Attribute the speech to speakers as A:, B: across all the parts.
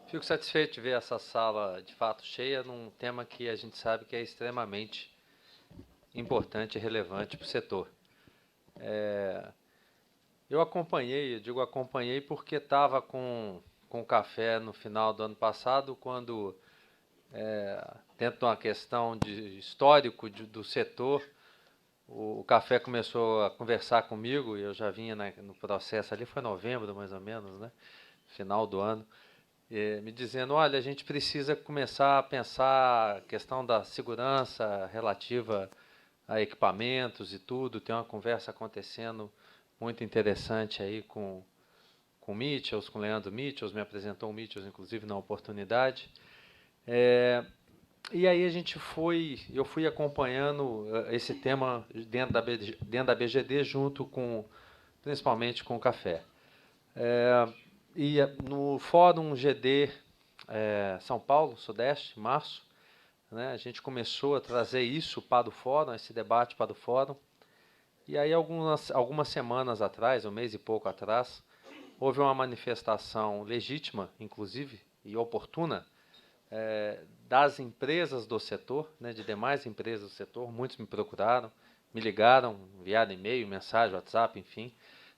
A: Fico satisfeito de ver essa sala de fato cheia num tema que a gente sabe que é extremamente importante e relevante para o setor. Eu acompanhei, eu digo acompanhei porque estava com café no final do ano passado, quando, dentro de uma questão de histórico do setor, o café começou a conversar comigo, e eu já vinha no processo ali, foi novembro mais ou menos, né? Final do ano. Me dizendo, olha, a gente precisa começar a pensar a questão da segurança relativa a equipamentos e tudo. Tem uma conversa acontecendo muito interessante aí com o Mitchells, com o Leandro Mitchells, me apresentou o Mitchells, inclusive, na oportunidade. E aí eu fui acompanhando esse tema dentro da BGD junto com, principalmente com o café. E no Fórum GD São Paulo, Sudeste, março, né, a gente começou a trazer isso para o Fórum, esse debate para o Fórum. E aí, algumas semanas atrás, um mês e pouco atrás, houve uma manifestação legítima, inclusive, e oportuna, das empresas do setor, né, de demais empresas do setor. Muitos me procuraram, me ligaram, enviaram e-mail, mensagem, WhatsApp, enfim,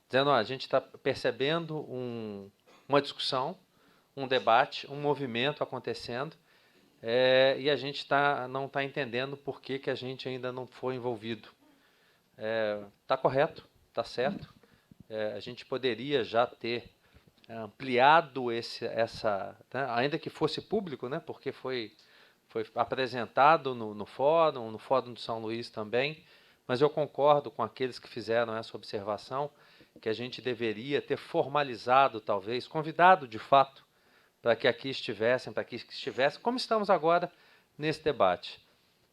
A: dizendo: a gente está percebendo uma discussão, um debate, um movimento acontecendo, e a gente não está entendendo por que a gente ainda não foi envolvido. Está correto, está certo. A gente poderia já ter ampliado né, ainda que fosse público, né, porque foi apresentado no Fórum de São Luís também, mas eu concordo com aqueles que fizeram essa observação, que a gente deveria ter formalizado, talvez, convidado de fato, para que aqui estivessem, como estamos agora nesse debate.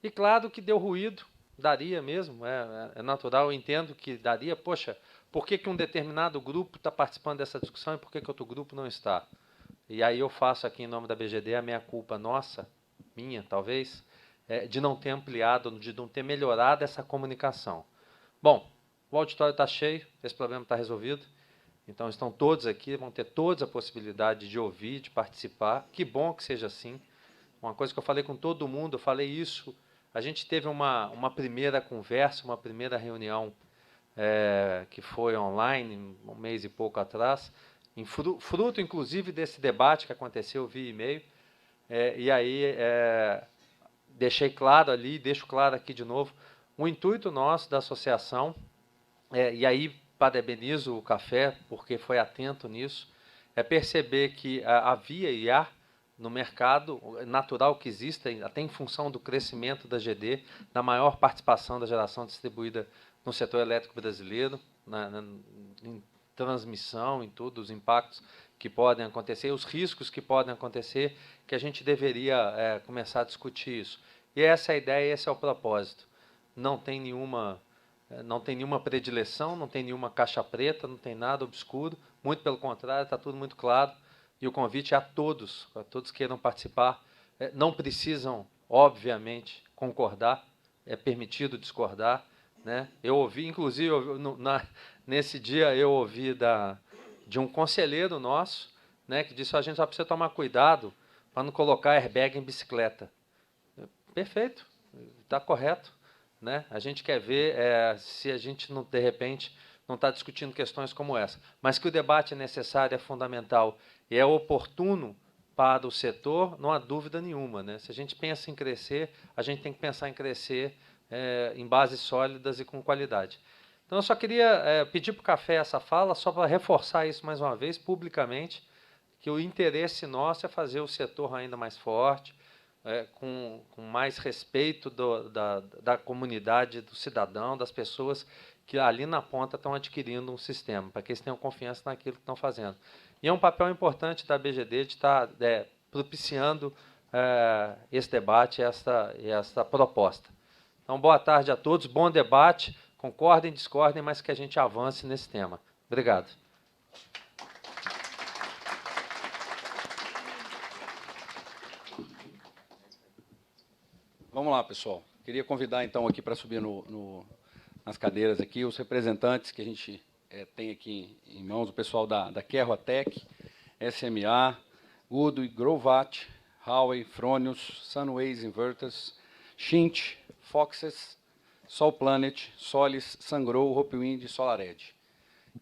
A: E claro que deu ruído, daria mesmo, é natural, eu entendo que daria. Poxa, por que um determinado grupo está participando dessa discussão e por que outro grupo não está? E aí eu faço aqui em nome da BGD a meia-culpa nossa, minha talvez, de não ter ampliado, de não ter melhorado essa comunicação. Bom, o auditório está cheio, esse problema está resolvido. Então estão todos aqui, vão ter todos a possibilidade de ouvir, de participar. Que bom que seja assim. Uma coisa que eu falei com todo mundo, eu falei isso. A gente teve uma primeira conversa, uma primeira reunião que foi online, um mês e pouco atrás, fruto inclusive desse debate que aconteceu via e-mail. E aí deixei claro ali, deixo claro aqui de novo, o intuito nosso da associação, e aí parabenizo o Café, porque foi atento nisso, é perceber que havia e há no mercado natural que existe, até em função do crescimento da GD, da maior participação da geração distribuída no setor elétrico brasileiro, em transmissão, em tudo, os impactos que podem acontecer, os riscos que podem acontecer, que a gente deveria começar a discutir isso. E essa é a ideia, esse é o propósito. Não tem nenhuma predileção, não tem nenhuma caixa preta, não tem nada obscuro, muito pelo contrário, está tudo muito claro, e o convite é a todos que queiram participar. Não precisam, obviamente, concordar, é permitido discordar, né? Eu ouvi, inclusive, nesse dia eu ouvi de um conselheiro nosso, né, que disse: a gente só precisa tomar cuidado para não colocar airbag em bicicleta. Perfeito, está correto. Né? A gente quer ver se a gente, não, de repente, não está discutindo questões como essa. Mas que o debate é necessário, é fundamental e é oportuno para o setor, não há dúvida nenhuma. Né? Se a gente pensa em crescer, a gente tem que pensar em crescer em bases sólidas e com qualidade. Então, eu só queria pedir para o Café essa fala, só para reforçar isso mais uma vez, publicamente, que o interesse nosso é fazer o setor ainda mais forte, com mais respeito da comunidade, do cidadão, das pessoas que ali na ponta estão adquirindo um sistema, para que eles tenham confiança naquilo que estão fazendo. E é um papel importante da BGD de estar propiciando esse debate, essa proposta. Então, boa tarde a todos, bom debate, concordem, discordem, mas que a gente avance nesse tema. Obrigado.
B: Vamos lá, pessoal. Queria convidar, então, aqui para subir nas cadeiras aqui, os representantes que a gente tem aqui em mãos, o pessoal da Kerroatec, SMA, Udo, Grovat, Huawei, Fronius, Sunways Inverters, Shint, Foxes, Sol Planet, Solis, Sungrow, Hopewind e SolarEdge,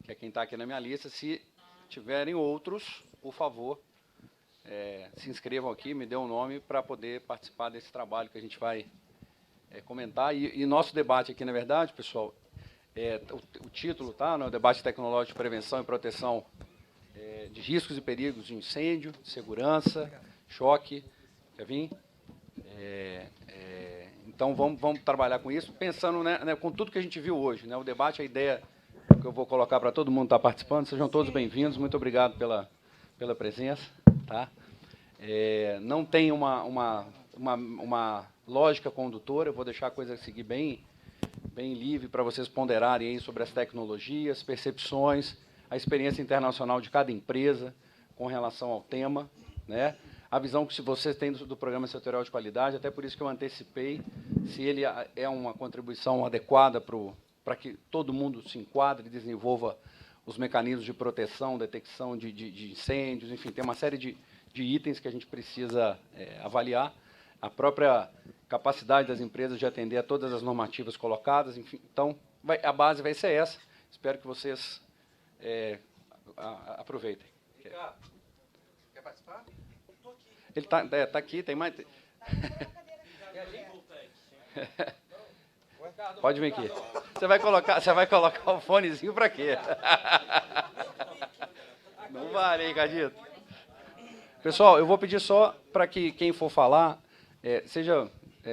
B: que é quem está aqui na minha lista. Se tiverem outros, por favor, se inscrevam aqui, me dê um nome para poder participar desse trabalho que a gente vai comentar. E nosso debate aqui, na verdade, pessoal, o título, tá? No debate tecnológico de prevenção e proteção de riscos e perigos de incêndio, de segurança, choque. Quer vir? Então, vamos trabalhar com isso, pensando, né, com tudo que a gente viu hoje. Né, o debate, a ideia que eu vou colocar para todo mundo estar participando. Sejam todos bem-vindos. Muito obrigado pela presença. Tá? Não tem uma lógica condutora. Eu vou deixar a coisa seguir bem livre para vocês ponderarem aí sobre as tecnologias, percepções, a experiência internacional de cada empresa com relação ao tema, né? A visão que vocês têm do programa setorial de qualidade, até por isso que eu antecipei, se ele é uma contribuição adequada para que todo mundo se enquadre e desenvolva os mecanismos de proteção, detecção de incêndios, enfim, tem uma série de itens que a gente precisa avaliar, a própria capacidade das empresas de atender a todas as normativas colocadas, enfim. Então, a base vai ser essa. Espero que vocês aproveitem.
C: Ricardo, quer participar?
B: Ele está aqui, tem mais... Pode vir aqui. Você vai colocar o fonezinho para quê? Não vale, hein, Cadito? Pessoal, eu vou pedir só para que quem for falar seja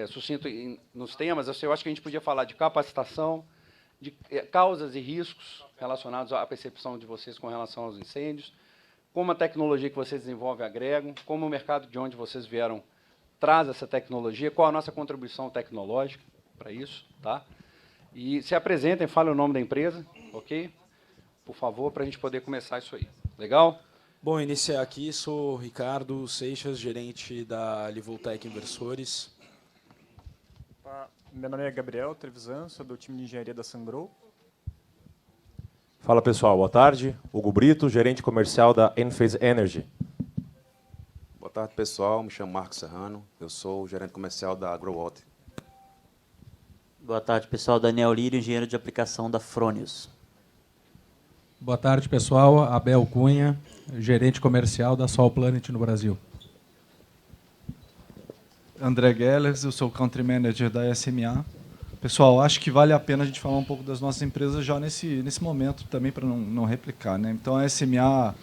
B: sucinto nos temas. Eu acho que a gente podia falar de capacitação, de causas e riscos relacionados à percepção de vocês com relação aos incêndios, como a tecnologia que vocês desenvolvem agregam, como o mercado de onde vocês vieram traz essa tecnologia, qual a nossa contribuição tecnológica para isso, tá? E se apresentem, falem o nome da empresa, ok? Por favor, para a gente poder começar isso aí. Legal?
D: Bom, iniciar aqui, sou Ricardo Seixas, gerente da Livoltec Inversores.
E: Meu nome é Gabriel Trevisan, sou do time de engenharia da Sungrow.
F: Fala pessoal, boa tarde. Hugo Brito, gerente comercial da Enphase Energy.
G: Boa tarde pessoal, me chamo Marcos Serrano, eu sou o gerente comercial da AgroWatt.
H: Boa tarde pessoal, Daniel Lírio, engenheiro de aplicação da Fronius.
I: Boa tarde pessoal, Abel Cunha, gerente comercial da Sol Planet no Brasil.
J: André Gellers, eu sou o Country Manager da SMA. Pessoal, acho que vale a pena a gente falar um pouco das nossas empresas já nesse momento, também para não replicar, né? Então, a SMA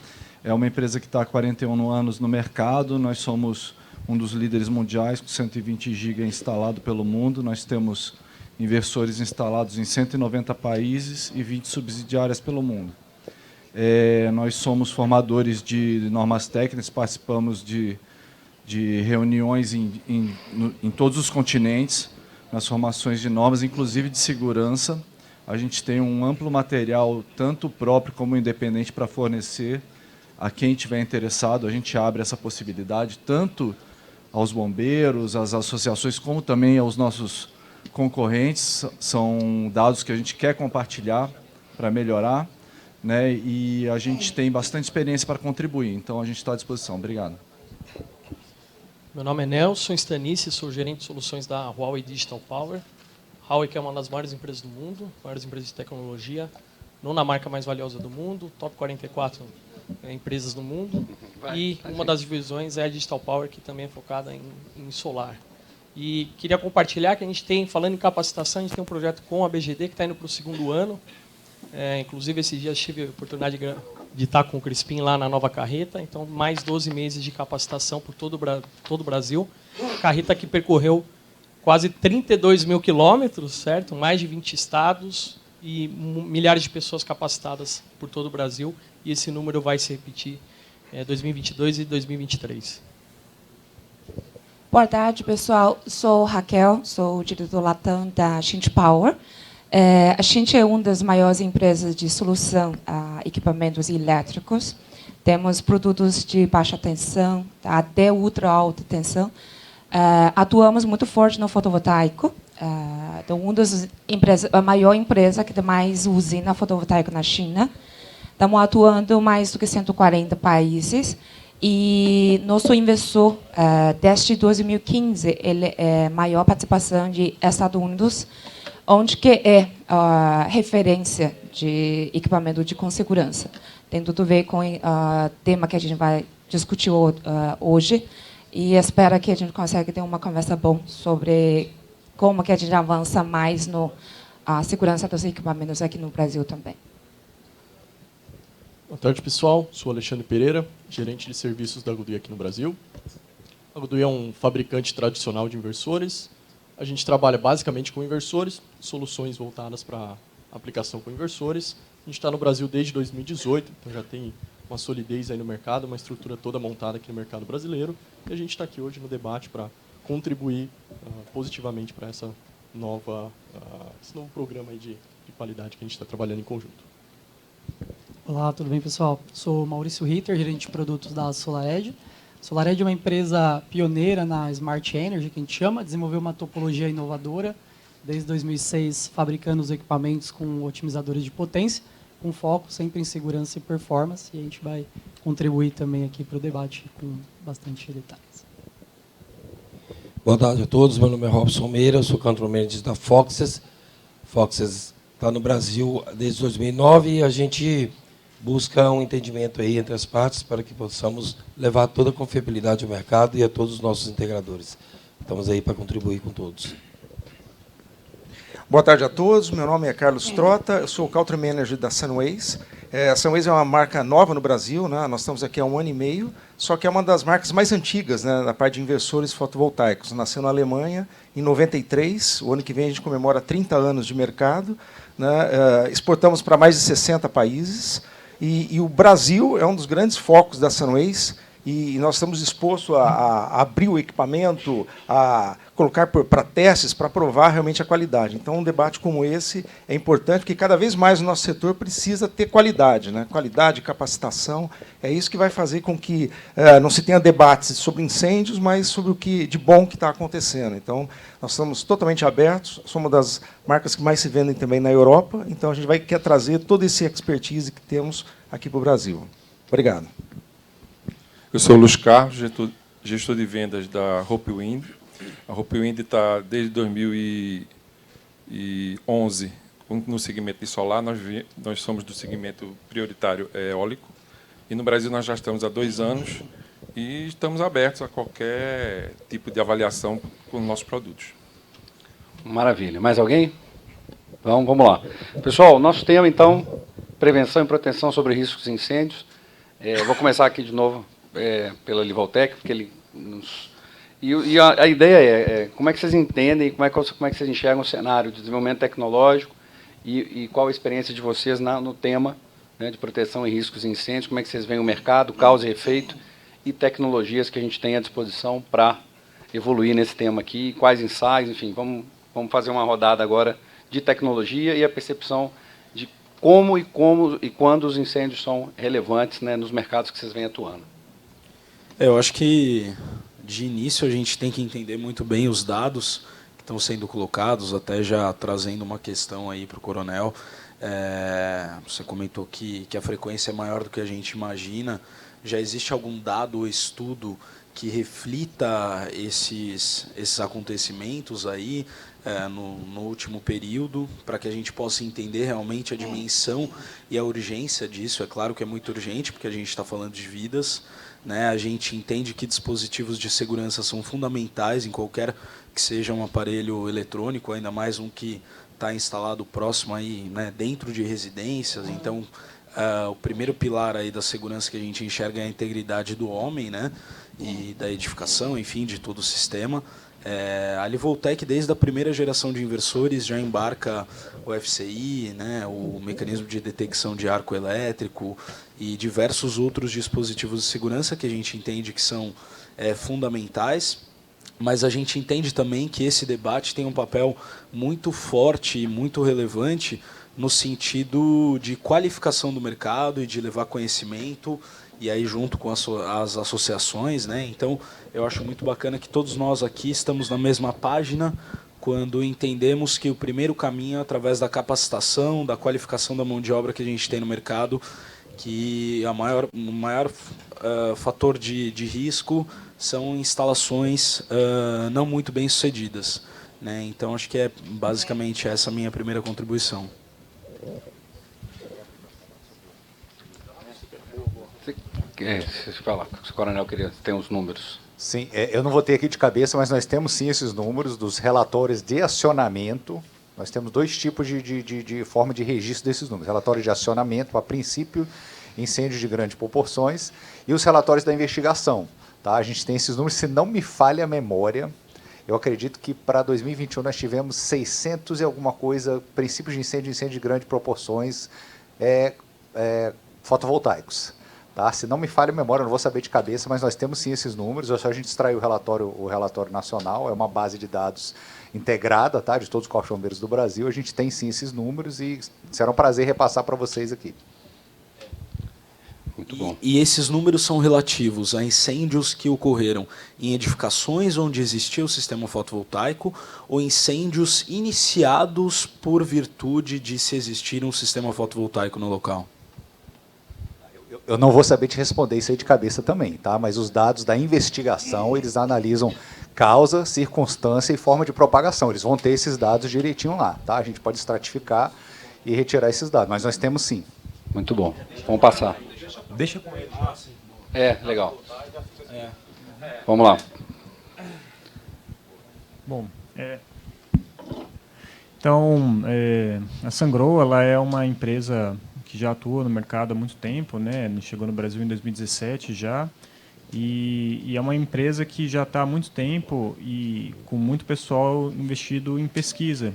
J: é uma empresa que está há 41 anos no mercado, nós somos um dos líderes mundiais, com 120 GB instalado pelo mundo, nós temos inversores instalados em 190 países e 20 subsidiárias pelo mundo. Nós somos formadores de normas técnicas, participamos de reuniões em todos os continentes, nas formações de normas, inclusive de segurança. A gente tem um amplo material, tanto próprio como independente, para fornecer a quem estiver interessado. A gente abre essa possibilidade, tanto aos bombeiros, às associações, como também aos nossos concorrentes. São dados que a gente quer compartilhar para melhorar, né? E a gente tem bastante experiência para contribuir, então a gente está à disposição. Obrigado.
K: Meu nome é Nelson Stanice, sou gerente de soluções da Huawei Digital Power. Huawei, que é uma das maiores empresas do mundo, maiores empresas de tecnologia, nona marca mais valiosa do mundo, top 44 empresas do mundo. E uma das divisões é a Digital Power, que também é focada em solar. E queria compartilhar que a gente tem, falando em capacitação, a gente tem um projeto com a BGD que está indo para o 2º ano. Inclusive, esses dias tive a oportunidade de estar com o Crispim lá na Nova Carreta, então mais 12 meses de capacitação por todo o Brasil. Carreta que percorreu quase 32 mil quilômetros, certo? Mais de 20 estados e milhares de pessoas capacitadas por todo o Brasil. E esse número vai se repetir em 2022 e 2023.
L: Boa tarde, pessoal. Sou Raquel, sou diretor Latam da Shint Power. A Shint é uma das maiores empresas de solução a equipamentos elétricos. Temos produtos de baixa tensão até ultra alta tensão. Atuamos muito forte no fotovoltaico. Então, uma das empresas, a maior empresa que tem mais usina fotovoltaica na China. Estamos atuando em mais do que 140 países. E nosso investidor, desde 2015, ele é maior participação de Estados Unidos, onde que é a referência de equipamento com segurança. Tem tudo a ver com o tema que a gente vai discutir hoje, e espero que a gente consiga ter uma conversa boa sobre como que a gente avança mais na segurança dos equipamentos aqui no Brasil também.
M: Boa tarde, pessoal. Sou Alexandre Pereira, gerente de serviços da Goodyear aqui no Brasil. A Goodyear é um fabricante tradicional de inversores. A gente trabalha basicamente com inversores, soluções voltadas para aplicação com inversores. A gente está no Brasil desde 2018, então já tem uma solidez aí no mercado, uma estrutura toda montada aqui no mercado brasileiro. E a gente está aqui hoje no debate para contribuir positivamente para esse novo programa aí de qualidade que a gente está trabalhando em conjunto.
N: Olá, tudo bem, pessoal? Sou Maurício Ritter, gerente de produtos da SolarEdge. SolarEdge é uma empresa pioneira na Smart Energy, que a gente chama, desenvolveu uma topologia inovadora, desde 2006, fabricando os equipamentos com otimizadores de potência, com foco sempre em segurança e performance, e a gente vai contribuir também aqui para o debate com bastante detalhes.
O: Boa tarde a todos, meu nome é Robson Meira, eu sou Country Manager da Foxes. Foxes está no Brasil desde 2009 e a gente busca um entendimento aí entre as partes para que possamos levar toda a confiabilidade ao mercado e a todos os nossos integradores. Estamos aí para contribuir com todos.
P: Boa tarde a todos, meu nome é Carlos Trota, eu sou o Country Manager da Sunways. A Sunways é uma marca nova no Brasil, né? Nós estamos aqui há 1 ano e meio, só que é uma das marcas mais antigas, né, na parte de inversores fotovoltaicos. Nasceu na Alemanha em 93, o ano que vem a gente comemora 30 anos de mercado, né? Exportamos para mais de 60 países, e o Brasil é um dos grandes focos da Sunways, e nós estamos dispostos a abrir o equipamento, a colocar para testes, para provar realmente a qualidade. Então, um debate como esse é importante, porque cada vez mais o nosso setor precisa ter qualidade, né? Qualidade, capacitação, é isso que vai fazer com que não se tenha debates sobre incêndios, mas sobre o que de bom que está acontecendo. Então, nós estamos totalmente abertos, somos uma das marcas que mais se vendem também na Europa, então a gente quer trazer todo esse expertise que temos aqui para o Brasil. Obrigado.
Q: Eu sou o Luiz Carlos, gestor de vendas da Hope Wind. A Hope Wind está desde 2011 no segmento de solar. Nós somos do segmento prioritário eólico. E no Brasil nós já estamos há 2 anos e estamos abertos a qualquer tipo de avaliação com nossos produtos.
B: Maravilha. Mais alguém? Então, vamos lá. Pessoal, nosso tema, então, prevenção e proteção sobre riscos de incêndios. Vou começar aqui de novo pela Livoltec, porque ele nos... E a ideia é como é que vocês entendem, como é que vocês enxergam o cenário de desenvolvimento tecnológico e qual a experiência de vocês no tema, né, de proteção e riscos de incêndios, como é que vocês veem o mercado, causa e efeito e tecnologias que a gente tem à disposição para evoluir nesse tema aqui, quais ensaios, enfim, vamos fazer uma rodada agora de tecnologia e a percepção de como e quando os incêndios são relevantes, né, nos mercados que vocês vêm atuando.
D: Eu acho que, de início, a gente tem que entender muito bem os dados que estão sendo colocados, até já trazendo uma questão aí para o Coronel. Você comentou que a frequência é maior do que a gente imagina. Já existe algum dado ou estudo que reflita esses acontecimentos aí no último período, para que a gente possa entender realmente a dimensão e a urgência disso? É claro que é muito urgente, porque a gente está falando de vidas, né? A gente entende que dispositivos de segurança são fundamentais em qualquer que seja um aparelho eletrônico, ainda mais um que está instalado próximo aí, né, dentro de residências. Então, o primeiro pilar aí da segurança que a gente enxerga é a integridade do homem, né, e da edificação, enfim, de todo o sistema. A Livoltec, desde a primeira geração de inversores, já embarca o FCI, né, o mecanismo de detecção de arco elétrico e diversos outros dispositivos de segurança que a gente entende que são fundamentais, mas a gente entende também que esse debate tem um papel muito forte e muito relevante no sentido de qualificação do mercado e de levar conhecimento, e aí junto com as associações, né? Então, eu acho muito bacana que todos nós aqui estamos na mesma página quando entendemos que o primeiro caminho é através da capacitação, da qualificação da mão de obra que a gente tem no mercado, que o maior fator de risco são instalações não muito bem sucedidas, né? Então, acho que é basicamente essa a minha primeira contribuição.
B: Se falar, se o coronel queria ter os números.
R: Sim, eu não vou ter aqui de cabeça, mas nós temos sim esses números dos relatórios de acionamento. Nós temos dois tipos de forma de registro desses números. Relatório de acionamento, a princípio, incêndio de grandes proporções, e os relatórios da investigação. Tá? A gente tem esses números, se não me falha a memória, eu acredito que para 2021 nós tivemos 600 e alguma coisa, princípios de incêndio de grandes proporções fotovoltaicos. Tá? Se não me falha a memória, eu não vou saber de cabeça, mas nós temos sim esses números. É só a gente extrair o relatório nacional, é uma base de dados integrada, tá, de todos os corpos de bombeiros do Brasil. A gente tem sim esses números e será um prazer repassar para vocês aqui.
B: Muito bom.
D: E esses números são relativos a incêndios que ocorreram em edificações onde existia o sistema fotovoltaico ou incêndios iniciados por virtude de se existir um sistema fotovoltaico no local?
R: Eu não vou saber te responder isso aí de cabeça também, tá? Mas os dados da investigação, eles analisam causa, circunstância e forma de propagação. Eles vão ter esses dados direitinho lá, tá? A gente pode estratificar e retirar esses dados, mas nós temos sim.
B: Muito bom. Vamos passar.
R: Deixa com ele.
B: Legal. Vamos lá.
E: Bom, então, a Sungrow, ela é uma empresa que já atua no mercado há muito tempo, né? Chegou no Brasil em 2017 já, e é uma empresa que já está há muito tempo e com muito pessoal investido em pesquisa.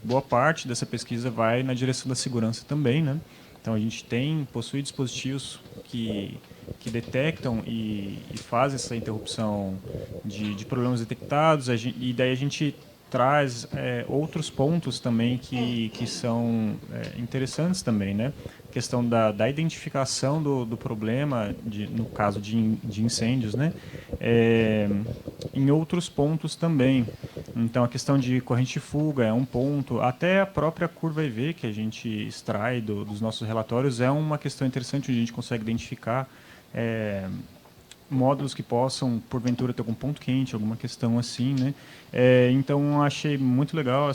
E: Boa parte dessa pesquisa vai na direção da segurança também, né? Então a gente possui dispositivos que detectam e fazem essa interrupção de problemas detectados, e daí a gente traz outros pontos também que são interessantes também, né? A questão da identificação do problema, no caso de incêndios, né? Em outros pontos também. Então, a questão de corrente de fuga é um ponto, até a própria curva EV que a gente extrai dos nossos relatórios é uma questão interessante, onde a gente consegue identificar módulos que possam, porventura, ter algum ponto quente, alguma questão assim, né? Então, achei muito legal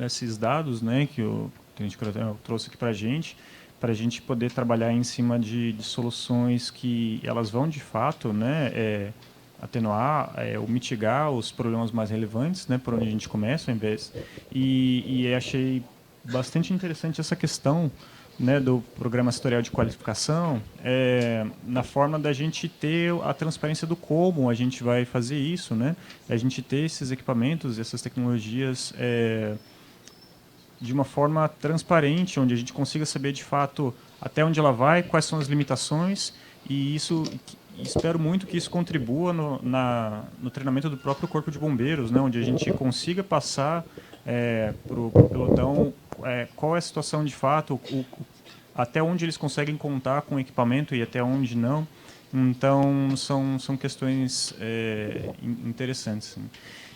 E: esses dados, né, que a gente trouxe aqui para a gente poder trabalhar em cima de soluções que elas vão, de fato, né, atenuar ou mitigar os problemas mais relevantes, né, por onde a gente começa, ao invés. E achei bastante interessante essa questão, né, do programa setorial de qualificação, na forma da gente ter a transparência do como a gente vai fazer isso, né, a gente ter esses equipamentos, essas tecnologias de uma forma transparente, onde a gente consiga saber de fato até onde ela vai, quais são as limitações, e espero muito que isso contribua no treinamento do próprio Corpo de Bombeiros, né, onde a gente consiga passar para o pelotão qual é a situação de fato, até onde eles conseguem contar com o equipamento e até onde não. Então, são questões interessantes. Sim.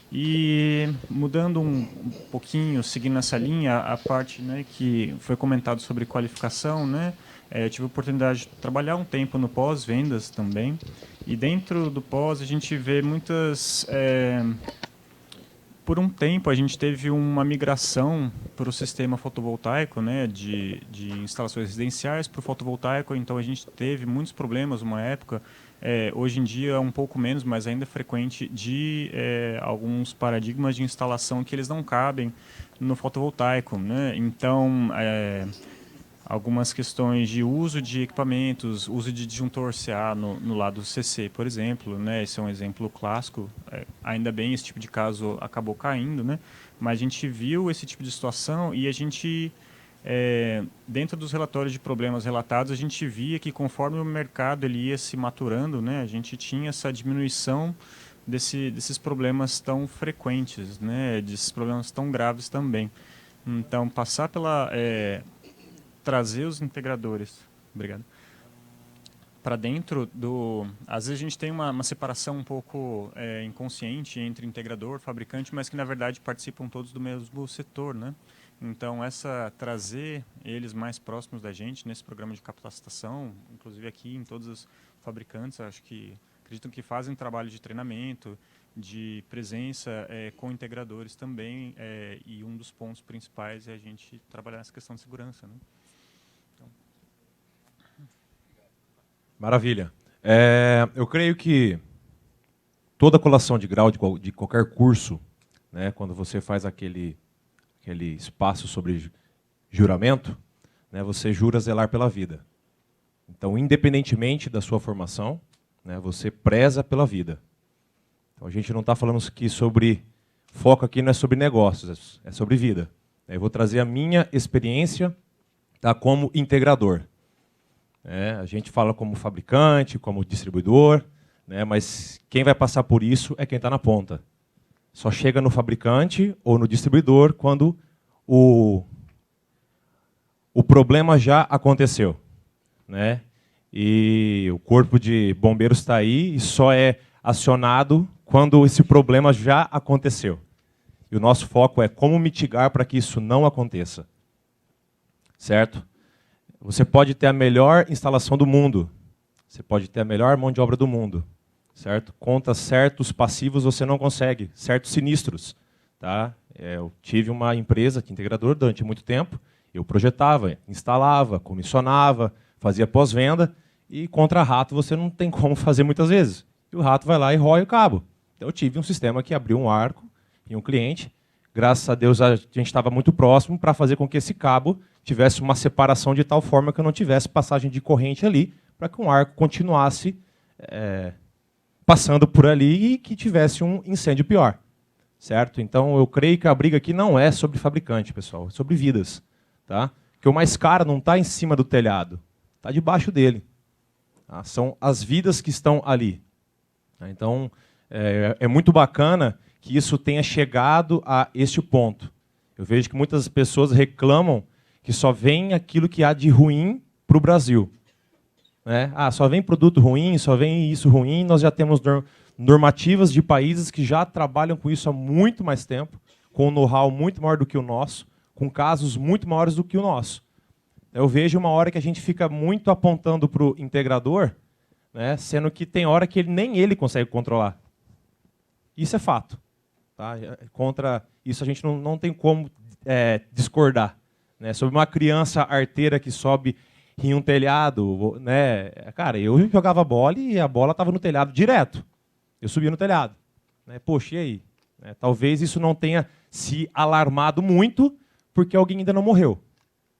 E: E mudando um pouquinho, seguindo nessa linha, a parte, né, que foi comentado sobre qualificação, né, eu tive a oportunidade de trabalhar um tempo no pós-vendas também, e dentro do pós a gente vê muitas... por um tempo a gente teve uma migração para o sistema fotovoltaico, né, de instalações residenciais para o fotovoltaico, então a gente teve muitos problemas numa época, hoje em dia um pouco menos, mas ainda é frequente, de alguns paradigmas de instalação que eles não cabem no fotovoltaico, né? Então, algumas questões de uso de equipamentos, uso de disjuntor CA no lado CC, por exemplo, né? Esse é um exemplo clássico. Ainda bem, esse tipo de caso acabou caindo, né? Mas a gente viu esse tipo de situação e a gente, dentro dos relatórios de problemas relatados, a gente via que conforme o mercado ele ia se maturando, né? A gente tinha essa diminuição desses problemas tão frequentes, né? Desses problemas tão graves também. Então, passar pela... trazer os integradores, obrigado, para dentro do... Às vezes a gente tem uma separação um pouco inconsciente entre integrador, fabricante, mas que na verdade participam todos do mesmo setor, né? Então, trazer eles mais próximos da gente nesse programa de capacitação, inclusive aqui em todos os fabricantes, acreditam que fazem trabalho de treinamento, de presença com integradores também, e um dos pontos principais é a gente trabalhar essa questão de segurança, né? Então.
F: Maravilha. Eu creio que toda colação de grau de qualquer curso, né, quando você faz aquele espaço sobre juramento, né, você jura zelar pela vida. Então, independentemente da sua formação, né, você preza pela vida. Então, a gente não está falando aqui sobre... Foco aqui não é sobre negócios, é sobre vida. Eu vou trazer a minha experiência, tá, como integrador. A gente fala como fabricante, como distribuidor, né, mas quem vai passar por isso é quem está na ponta. Só chega no fabricante ou no distribuidor quando o problema já aconteceu, né? E o corpo de bombeiros está aí e só é acionado quando esse problema já aconteceu. E o nosso foco é como mitigar para que isso não aconteça. Certo? Você pode ter a melhor instalação do mundo, você pode ter a melhor mão de obra do mundo, certo? Contra certos passivos você não consegue, certos sinistros. Tá? Eu tive uma empresa de integrador durante muito tempo, eu projetava, instalava, comissionava, fazia pós-venda, e contra rato você não tem como fazer muitas vezes. E o rato vai lá e rói o cabo. Então eu tive um sistema que abriu um arco em um cliente, graças a Deus a gente estava muito próximo para fazer com que esse cabo tivesse uma separação de tal forma que eu não tivesse passagem de corrente ali, para que um arco continuasse passando por ali e que tivesse um incêndio pior. Certo? Então, eu creio que a briga aqui não é sobre fabricante, pessoal, é sobre vidas. Tá? Porque o mais caro não está em cima do telhado, está debaixo dele. Tá? São as vidas que estão ali. Então, é muito bacana que isso tenha chegado a este ponto. Eu vejo que muitas pessoas reclamam que só vem aquilo que há de ruim para o Brasil. Né? Só vem produto ruim, só vem isso ruim, nós já temos normativas de países que já trabalham com isso há muito mais tempo, com um know-how muito maior do que o nosso, com casos muito maiores do que o nosso. Eu vejo uma hora que a gente fica muito apontando para o integrador, né, sendo que tem hora que nem ele consegue controlar. Isso é fato. Tá? Contra isso a gente não tem como discordar. Né? Sobre uma criança arteira que sobe em um telhado, né? Cara, eu jogava bola e a bola estava no telhado direto. Eu subia no telhado. Né? Poxa, e aí? Talvez isso não tenha se alarmado muito, porque alguém ainda não morreu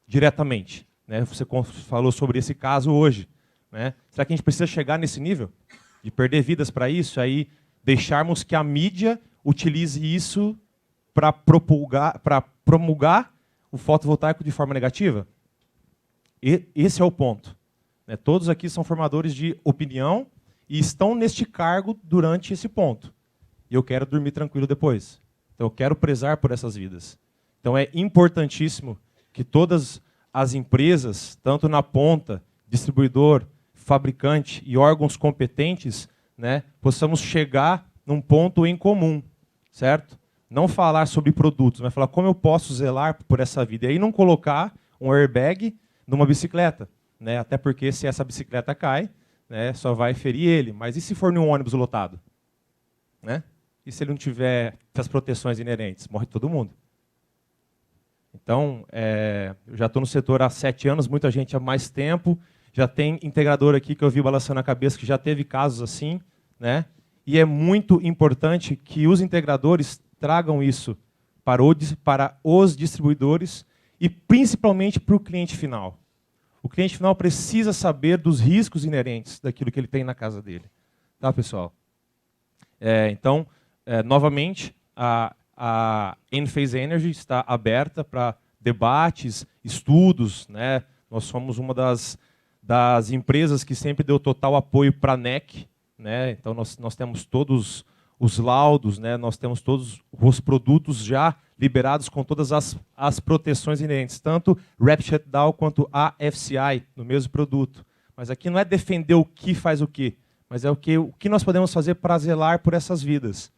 F: diretamente. Né? Você falou sobre esse caso hoje. Né? Será que a gente precisa chegar nesse nível? De perder vidas para isso? Aí deixarmos que a mídia utilize isso para promulgar o fotovoltaico de forma negativa? Esse é o ponto. Né? Todos aqui são formadores de opinião e estão neste cargo durante esse ponto. E eu quero dormir tranquilo depois. Então, eu quero prezar por essas vidas. Então, é importantíssimo que todas as empresas, tanto na ponta, distribuidor, fabricante e órgãos competentes, né, possamos chegar num ponto em comum, certo? Não falar sobre produtos, mas falar como eu posso zelar por essa vida. E aí não colocar um airbag numa bicicleta, né? Até porque se essa bicicleta cai, né, só vai ferir ele. Mas e se for num ônibus lotado? Né? E se ele não tiver as proteções inerentes? Morre todo mundo. Então, eu já estou no setor há 7 anos, muita gente há mais tempo. Já tem integrador aqui que eu vi balançando a cabeça que já teve casos assim. Né? E é muito importante que os integradores tragam isso para os distribuidores e principalmente para o cliente final. O cliente final precisa saber dos riscos inerentes daquilo que ele tem na casa dele. Tá, pessoal? Então, novamente, a Enphase Energy está aberta para debates, estudos. Né? Nós somos uma das empresas que sempre deu total apoio para a NEC. Né? Então, nós temos todos os laudos, né? Nós temos todos os produtos já liberados com todas as proteções inerentes, tanto Rapid Shutdown quanto a FCI no mesmo produto. Mas aqui não é defender o que faz o quê, mas é o que nós podemos fazer para zelar por essas vidas.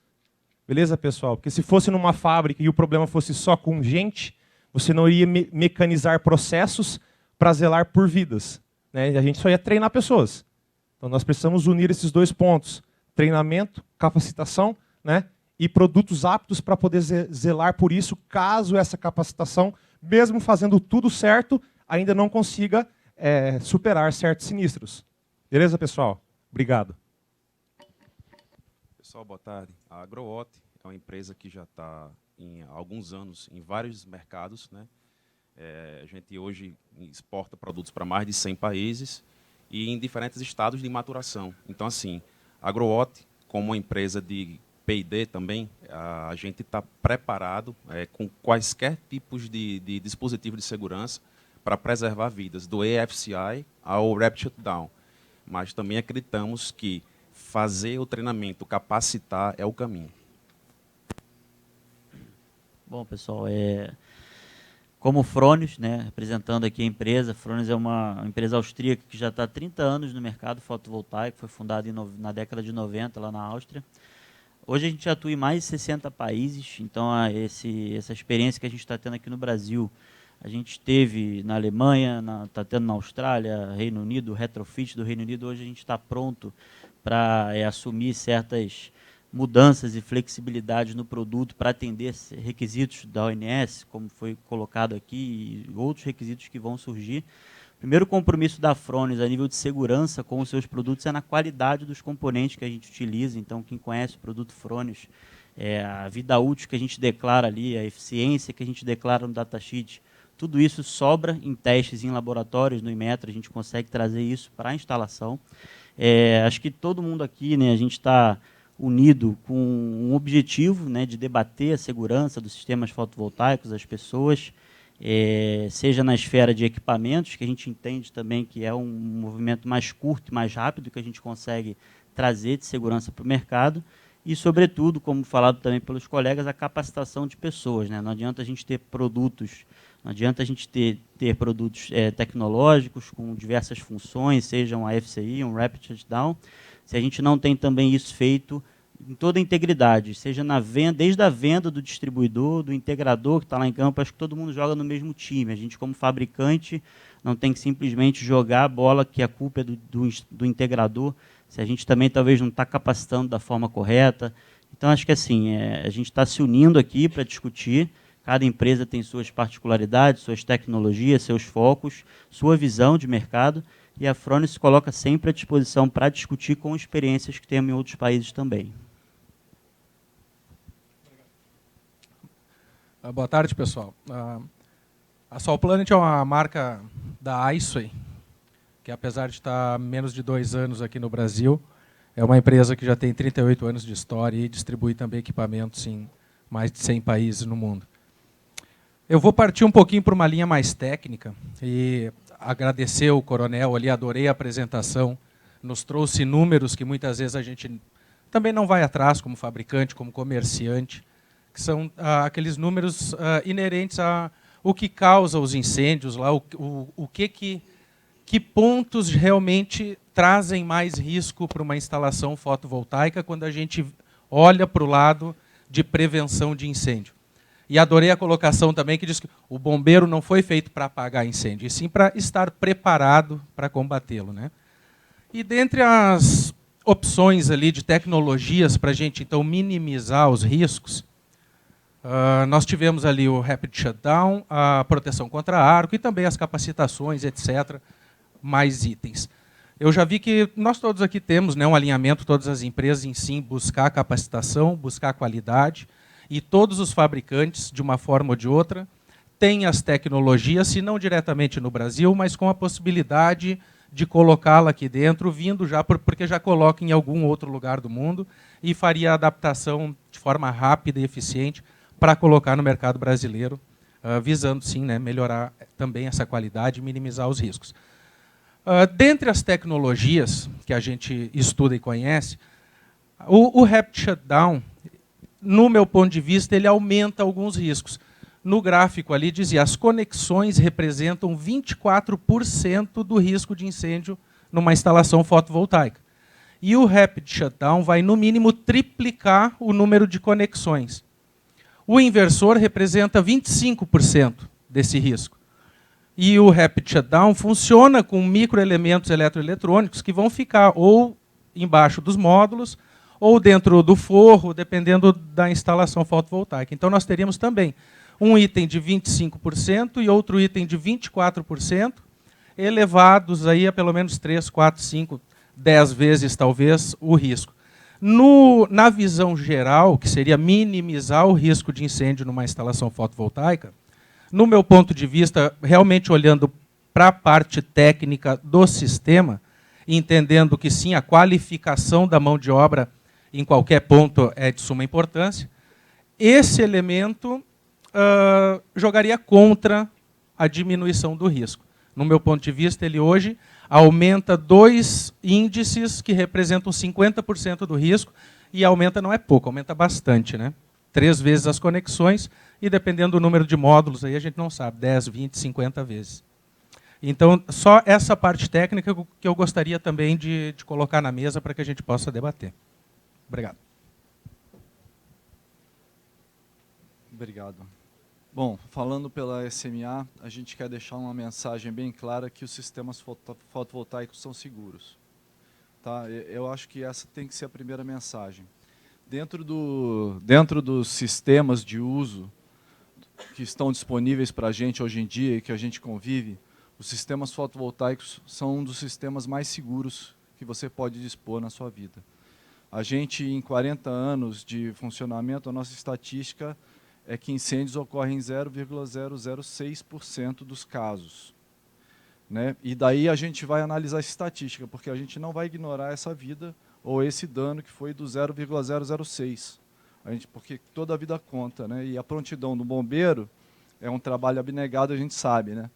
F: Beleza, pessoal? Porque se fosse numa fábrica e o problema fosse só com gente, Você não iria mecanizar processos para zelar por vidas, né? A gente só ia treinar pessoas. Então nós precisamos unir esses dois pontos: treinamento, capacitação, né? E produtos aptos para poder zelar por isso, caso essa capacitação, mesmo fazendo tudo certo, ainda não consiga superar certos sinistros. Beleza, pessoal? Obrigado.
G: Pessoal, boa tarde. A AgroWatt é uma empresa que já está há alguns anos em vários mercados, né? A gente hoje exporta produtos para mais de 100 países e em diferentes estados de maturação. Então, assim, a AgroWatt, como uma empresa de P&D também, a gente está preparado com quaisquer tipos de dispositivo de segurança para preservar vidas, do EFCI ao Rapid Shutdown. Mas também acreditamos que fazer o treinamento, capacitar é o caminho.
H: Bom, pessoal, como Fronius, né, representando aqui a empresa, Fronius é uma empresa austríaca que já está há 30 anos no mercado fotovoltaico, foi fundada na década de 90 lá na Áustria. Hoje a gente atua em mais de 60 países, então essa experiência que a gente está tendo aqui no Brasil, a gente teve na Alemanha, está tendo na Austrália, Reino Unido, o retrofit do Reino Unido. Hoje a gente está pronto para assumir certas mudanças e flexibilidades no produto para atender requisitos da ONS, como foi colocado aqui, e outros requisitos que vão surgir. O primeiro compromisso da Fronius a nível de segurança com os seus produtos é na qualidade dos componentes que a gente utiliza. Então, quem conhece o produto Fronius, a vida útil que a gente declara ali, a eficiência que a gente declara no datasheet, tudo isso sobra em testes em laboratórios, no Inmetro, a gente consegue trazer isso para a instalação. Acho que todo mundo aqui, né, a gente está unido com um objetivo, né, de debater a segurança dos sistemas fotovoltaicos, das pessoas, seja na esfera de equipamentos, que a gente entende também que é um movimento mais curto e mais rápido que a gente consegue trazer de segurança para o mercado, e, sobretudo, como falado também pelos colegas, a capacitação de pessoas, né? Não adianta a gente ter produtos, não adianta a gente ter produtos tecnológicos com diversas funções, sejam a FCI, um Rapid Shutdown, se a gente não tem também isso feito em toda a integridade, seja na venda, desde a venda do distribuidor, do integrador que está lá em campo. Acho que todo mundo joga no mesmo time. A gente, como fabricante, não tem que simplesmente jogar a bola, que a culpa é do integrador, se a gente também talvez não está capacitando da forma correta. Então, acho que assim, a gente está se unindo aqui para discutir. Cada empresa tem suas particularidades, suas tecnologias, seus focos, sua visão de mercado, e a Fronius se coloca sempre à disposição para discutir com experiências que temos em outros países também.
I: Boa tarde, pessoal. A Sol Planet é uma marca da ISOE, que apesar de estar há menos de 2 anos aqui no Brasil, é uma empresa que já tem 38 anos de história e distribui também equipamentos em mais de 100 países no mundo. Eu vou partir um pouquinho para uma linha mais técnica e agradecer o coronel ali, adorei a apresentação, nos trouxe números que muitas vezes a gente também não vai atrás como fabricante, como comerciante, que são aqueles números inerentes a o que causa os incêndios, lá, que pontos realmente trazem mais risco para uma instalação fotovoltaica quando a gente olha para o lado de prevenção de incêndio. E adorei a colocação também que diz que o bombeiro não foi feito para apagar incêndio, e sim para estar preparado para combatê-lo, né? E dentre as opções ali de tecnologias para a gente então minimizar os riscos, nós tivemos ali o Rapid Shutdown, a proteção contra arco e também as capacitações, etc., mais itens. Eu já vi que nós todos aqui temos, né, um alinhamento, todas as empresas em si, buscar capacitação, buscar qualidade, e todos os fabricantes, de uma forma ou de outra, têm as tecnologias, se não diretamente no Brasil, mas com a possibilidade de colocá-la aqui dentro, vindo já, porque já coloca em algum outro lugar do mundo, e faria a adaptação de forma rápida e eficiente para colocar no mercado brasileiro, visando, sim, né, melhorar também essa qualidade e minimizar os riscos. Dentre as tecnologias que a gente estuda e conhece, o Rapid Shutdown, no meu ponto de vista, ele aumenta alguns riscos. No gráfico ali dizia, as conexões representam 24% do risco de incêndio numa instalação fotovoltaica. E o Rapid Shutdown vai, no mínimo, triplicar o número de conexões. O inversor representa 25% desse risco. E o Rapid Shutdown funciona com microelementos eletroeletrônicos que vão ficar ou embaixo dos módulos ou dentro do forro, dependendo da instalação fotovoltaica. Então, nós teríamos também um item de 25% e outro item de 24%, elevados aí a pelo menos 3, 4, 5, 10 vezes, talvez, o risco. Na visão geral, que seria minimizar o risco de incêndio numa instalação fotovoltaica, no meu ponto de vista, realmente olhando para a parte técnica do sistema, entendendo que sim, a qualificação da mão de obra em qualquer ponto é de suma importância, esse elemento jogaria contra a diminuição do risco. No meu ponto de vista, ele hoje aumenta 2 índices que representam 50% do risco, e aumenta não é pouco, aumenta bastante, né? 3 vezes as conexões, e dependendo do número de módulos, aí a gente não sabe, 10, 20, 50 vezes. Então, só essa parte técnica que eu gostaria também de colocar na mesa para que a gente possa debater. Obrigado.
J: Obrigado. Bom, falando pela SMA, a gente quer deixar uma mensagem bem clara que os sistemas fotovoltaicos são seguros. Tá? Eu acho que essa tem que ser a primeira mensagem. Dentro dos sistemas de uso que estão disponíveis para a gente hoje em dia e que a gente convive, os sistemas fotovoltaicos são um dos sistemas mais seguros que você pode dispor na sua vida. A gente, em 40 anos de funcionamento, a nossa estatística é que incêndios ocorrem em 0,006% dos casos. Né? E daí a gente vai analisar a estatística, porque a gente não vai ignorar essa vida ou esse dano que foi do 0,006. Porque toda a vida conta. Né? E a prontidão do bombeiro é um trabalho abnegado, a gente sabe. Né?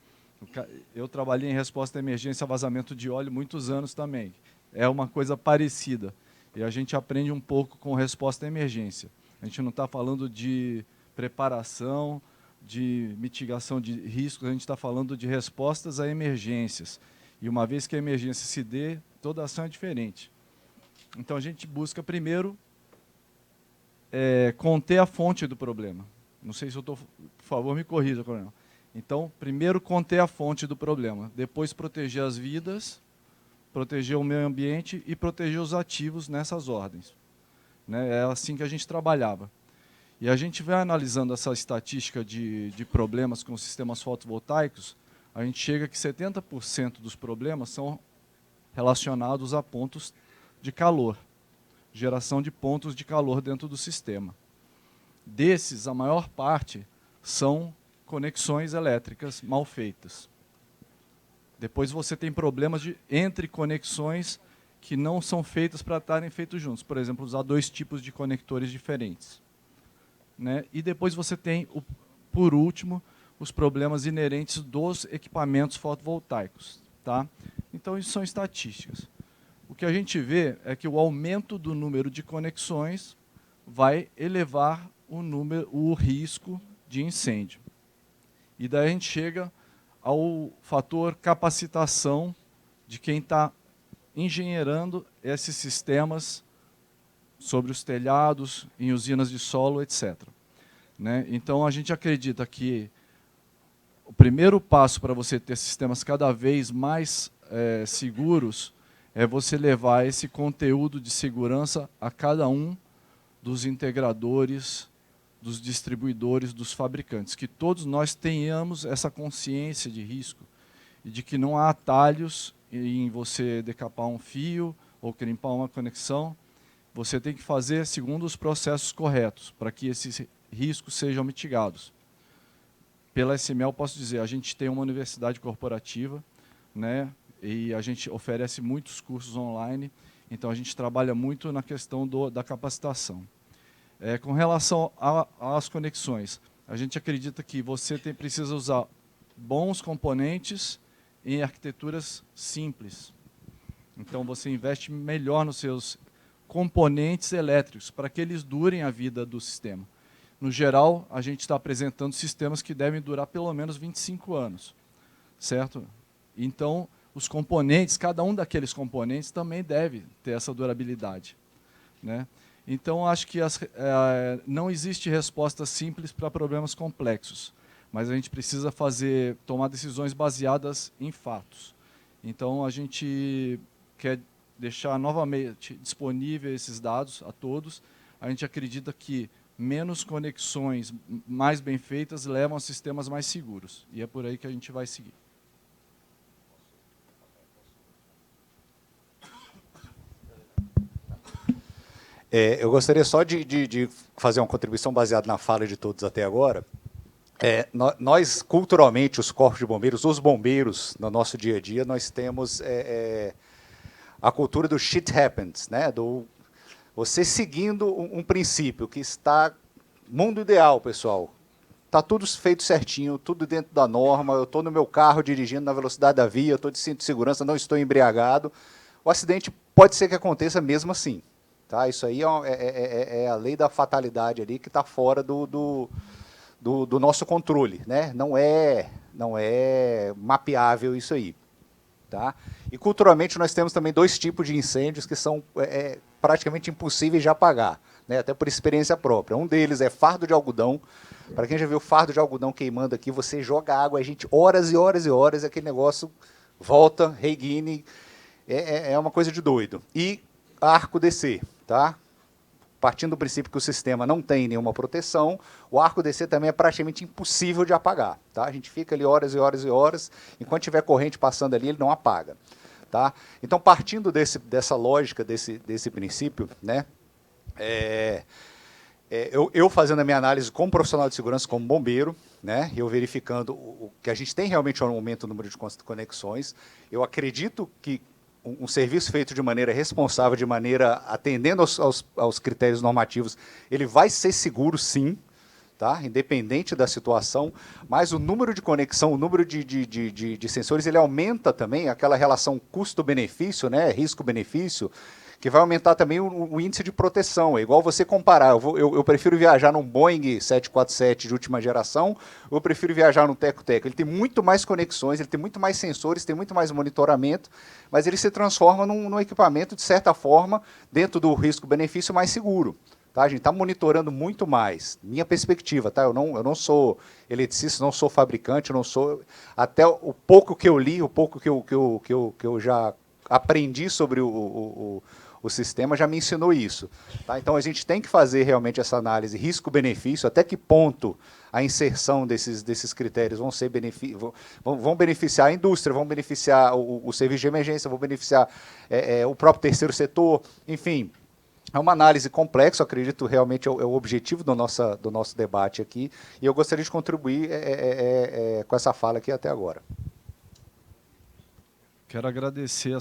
J: Eu trabalhei em resposta à emergência a vazamento de óleo muitos anos também. É uma coisa parecida. E a gente aprende um pouco com resposta à emergência. A gente não está falando de preparação, de mitigação de riscos, a gente está falando de respostas a emergências. E uma vez que a emergência se dê, toda ação é diferente. Então a gente busca primeiro conter a fonte do problema. Não sei se eu estou... Por favor, me corrija, coronel. Então, primeiro conter a fonte do problema, depois proteger as vidas, proteger o meio ambiente e proteger os ativos nessas ordens. Né? É assim que a gente trabalhava. E a gente vai analisando essa estatística de problemas com sistemas fotovoltaicos, a gente chega que 70% dos problemas são relacionados a pontos de calor, geração de pontos de calor dentro do sistema. Desses, a maior parte são conexões elétricas mal feitas. Depois você tem problemas entre conexões que não são feitas para estarem feitos juntos. Por exemplo, usar 2 tipos de conectores diferentes. Né? E depois você tem, por último, os problemas inerentes dos equipamentos fotovoltaicos. Tá? Então, isso são estatísticas. O que a gente vê é que o aumento do número de conexões vai elevar o risco de incêndio. E daí a gente chega ao fator capacitação de quem está engenheirando esses sistemas sobre os telhados, em usinas de solo, etc. Né? Então, a gente acredita que o primeiro passo para você ter sistemas cada vez mais seguros é você levar esse conteúdo de segurança a cada um dos integradores, dos distribuidores, dos fabricantes. Que todos nós tenhamos essa consciência de risco e de que não há atalhos em você decapar um fio ou crimpar uma conexão. Você tem que fazer segundo os processos corretos, para que esses riscos sejam mitigados. Pela SMA, eu posso dizer, a gente tem uma universidade corporativa, né, e a gente oferece muitos cursos online, então a gente trabalha muito na questão da capacitação. Com relação às conexões, a gente acredita que você precisa usar bons componentes em arquiteturas simples. Então, você investe melhor nos seus componentes elétricos, para que eles durem a vida do sistema. No geral, a gente está apresentando sistemas que devem durar pelo menos 25 anos. Certo? Então, os componentes, cada um daqueles componentes também deve ter essa durabilidade. Né? Então, acho que não existe resposta simples para problemas complexos. mas a gente precisa tomar decisões baseadas em fatos. Então, a gente quer deixar novamente disponível esses dados a todos. A gente acredita que menos conexões mais bem feitas levam a sistemas mais seguros. E é por aí que a gente vai seguir.
R: Eu gostaria só de fazer uma contribuição baseada na fala de todos até agora. Nós, culturalmente, os corpos de bombeiros, os bombeiros, no nosso dia a dia, nós temos a cultura do shit happens, né? Você seguindo um princípio que está... Mundo ideal, pessoal. Está tudo feito certinho, tudo dentro da norma, eu estou no meu carro dirigindo na velocidade da via, eu estou de cinto de segurança, não estou embriagado. O acidente pode ser que aconteça mesmo assim. Tá? Isso aí é a lei da fatalidade ali que está fora do nosso controle, né? Não é mapeável isso aí. Tá? E culturalmente nós temos também 2 tipos de incêndios que são praticamente impossíveis de apagar, né? Até por experiência própria. Um deles é fardo de algodão. Para quem já viu fardo de algodão queimando aqui, você joga água, a gente horas e horas e horas, e aquele negócio volta, reguine, é uma coisa de doido. E arco DC, tá? Partindo do princípio que o sistema não tem nenhuma proteção, o arco DC também é praticamente impossível de apagar. Tá? A gente fica ali horas e horas e horas, enquanto tiver corrente passando ali, ele não apaga. Tá? Então, partindo dessa lógica, desse princípio, né, eu fazendo a minha análise como profissional de segurança, como bombeiro, né, eu verificando que a gente tem realmente um aumento no número de conexões, eu acredito que um serviço feito de maneira responsável, de maneira atendendo aos critérios normativos, ele vai ser seguro, sim, tá? Independente da situação, mas o número de conexão, o número de sensores, ele aumenta também aquela relação custo-benefício, né? Risco-benefício, que vai aumentar também o índice de proteção. É igual você comparar, eu prefiro viajar num Boeing 747 de última geração, ou eu prefiro viajar num Teco-Teco. Ele tem muito mais conexões, ele tem muito mais sensores, tem muito mais monitoramento, mas ele se transforma num equipamento, de certa forma, dentro do risco-benefício mais seguro. Tá? A gente está monitorando muito mais. Minha perspectiva, tá? Eu não sou eletricista, não sou fabricante, não sou... Até o pouco que eu li, o pouco que eu já aprendi sobre o sistema já me ensinou isso. Tá? Então, a gente tem que fazer realmente essa análise risco-benefício, até que ponto a inserção desses critérios vão beneficiar a indústria, vão beneficiar o serviço de emergência, vão beneficiar o próprio terceiro setor, enfim. É uma análise complexa, eu acredito realmente é o objetivo do nosso debate aqui, e eu gostaria de contribuir com essa fala aqui até agora.
J: Quero agradecer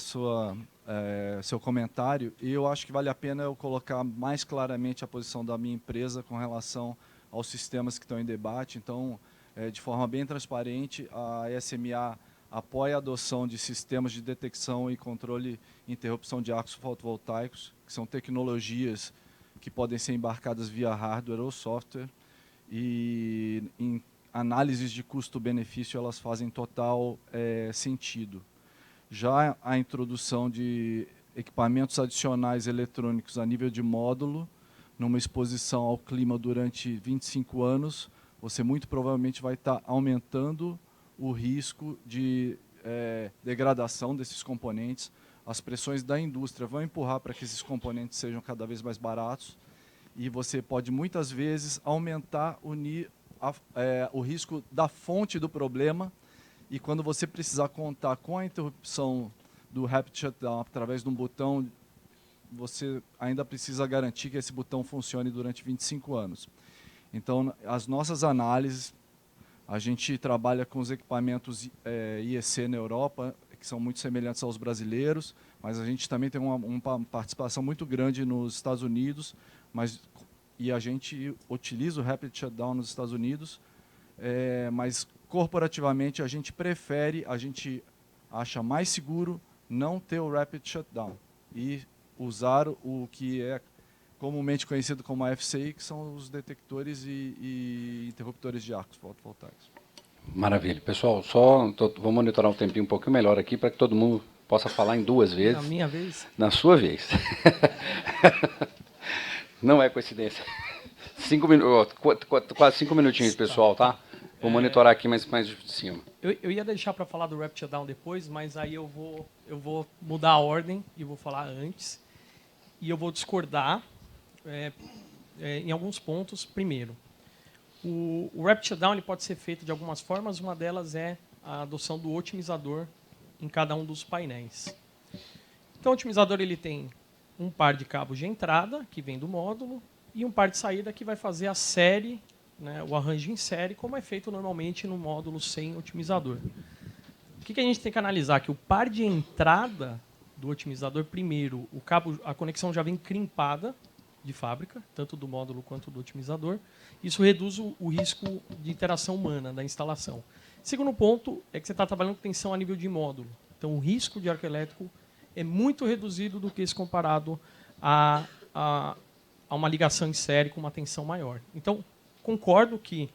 J: seu comentário, e eu acho que vale a pena eu colocar mais claramente a posição da minha empresa com relação aos sistemas que estão em debate. Então, de forma bem transparente, a SMA apoia a adoção de sistemas de detecção e controle e interrupção de arcos fotovoltaicos, que são tecnologias que podem ser embarcadas via hardware ou software, e em análises de custo-benefício elas fazem total sentido. Já a introdução de equipamentos adicionais eletrônicos a nível de módulo, numa exposição ao clima durante 25 anos, você muito provavelmente vai estar aumentando o risco de degradação desses componentes. As pressões da indústria vão empurrar para que esses componentes sejam cada vez mais baratos, e você pode muitas vezes aumentar o risco da fonte do problema. E quando você precisar contar com a interrupção do Rapid Shutdown através de um botão, você ainda precisa garantir que esse botão funcione durante 25 anos. Então, as nossas análises, a gente trabalha com os equipamentos IEC na Europa, que são muito semelhantes aos brasileiros, mas a gente também tem uma participação muito grande nos Estados Unidos, e a gente utiliza o Rapid Shutdown nos Estados Unidos, mas corporativamente a gente acha mais seguro não ter o Rapid Shutdown e usar o que é comumente conhecido como a FCI, que são os detectores e interruptores de arcos fotovoltaicos.
B: Maravilha. Pessoal, vou monitorar um tempinho um pouquinho melhor aqui para que todo mundo possa falar em 2 vezes.
K: Na minha vez?
B: Na sua vez. Não é coincidência. 5 minutos, quase 5 minutinhos, pessoal, tá? Vou monitorar aqui mais de cima.
K: Eu ia deixar para falar do Rapid Shutdown depois, mas aí eu vou mudar a ordem e vou falar antes. E eu vou discordar em alguns pontos. Primeiro, o Rapid Shutdown ele pode ser feito de algumas formas. Uma delas é a adoção do otimizador em cada um dos painéis. Então, o otimizador ele tem um par de cabos de entrada, que vem do módulo, e um par de saída que vai fazer a série, né, o arranjo em série, como é feito normalmente no módulo sem otimizador. O que a gente tem que analisar? Que o par de entrada do otimizador, primeiro, a conexão já vem crimpada de fábrica, tanto do módulo quanto do otimizador. Isso reduz o risco de interação humana da instalação. Segundo ponto é que você está trabalhando com tensão a nível de módulo. Então, o risco de arco elétrico é muito reduzido do que se comparado a uma ligação em série com uma tensão maior. Então, concordo que